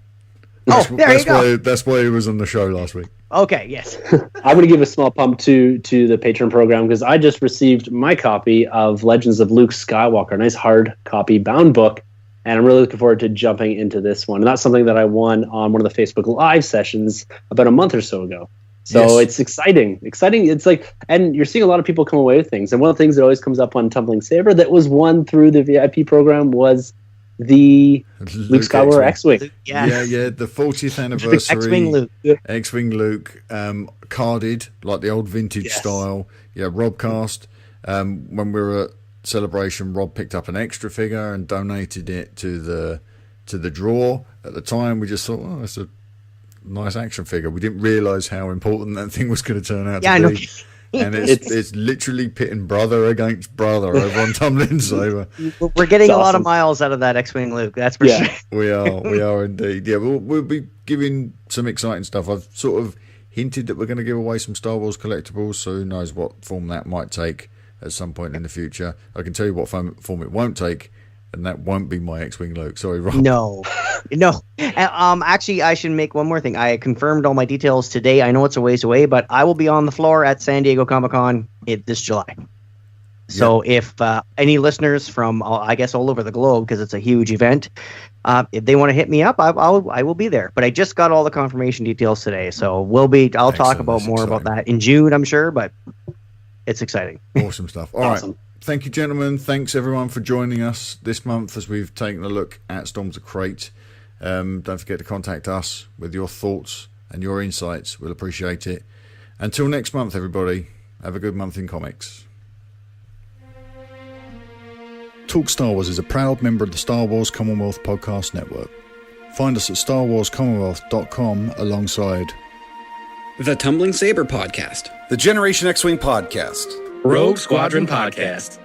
There you go. That's why he was on the show last week. Okay, yes. I'm going to give a small pump to the Patreon program because I just received my copy of Legends of Luke Skywalker, a nice hard copy bound book, and I'm really looking forward to jumping into this one. And that's something that I won on one of the Facebook Live sessions about a month or so ago. So It's exciting. It's like, and you're seeing a lot of people come away with things. And one of the things that always comes up on Tumbling Saber that was won through the VIP program was the Luke Skywalker X-Wing. Yeah, the 40th anniversary X-Wing Luke, carded like the old vintage style. Yeah, Rob cast. When we were at Celebration, Rob picked up an extra figure and donated it to the drawer. At the time, we just thought, oh, that's a nice action figure. We didn't realise how important that thing was going to turn out to be. And it's literally pitting brother against brother over on Tumbling Saber. We're getting a lot of miles out of that X-Wing Luke, that's for sure. We are indeed. Yeah, we'll be giving some exciting stuff. I've sort of hinted that we're going to give away some Star Wars collectibles, so who knows what form that might take at some point in the future. I can tell you what form it won't take, and that won't be my X-Wing Luke. Sorry, Rob. No. Actually, I should make one more thing. I confirmed all my details today. I know it's a ways away, but I will be on the floor at San Diego Comic-Con this July. So if any listeners from, I guess, all over the globe, because it's a huge event, if they want to hit me up, I will be there. But I just got all the confirmation details today, so I'll talk about more about that in June, I'm sure, but it's exciting. Awesome stuff. All right. Thank you, gentlemen. Thanks, everyone, for joining us this month as we've taken a look at Storms of Crait. Don't forget to contact us with your thoughts and your insights. We'll appreciate it. Until next month, everybody, have a good month in comics. Talk Star Wars is a proud member of the Star Wars Commonwealth Podcast Network. Find us at StarWarsCommonwealth.com alongside the Tumbling Saber Podcast, the Generation X-Wing Podcast, Rogue Squadron Podcast,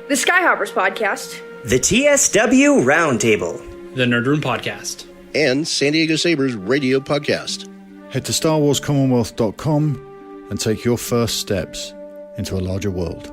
the Skyhoppers Podcast, the TSW Roundtable, the Nerd Room Podcast, and San Diego Sabres Radio Podcast. Head to StarWarsCommonwealth.com and take your first steps into a larger world.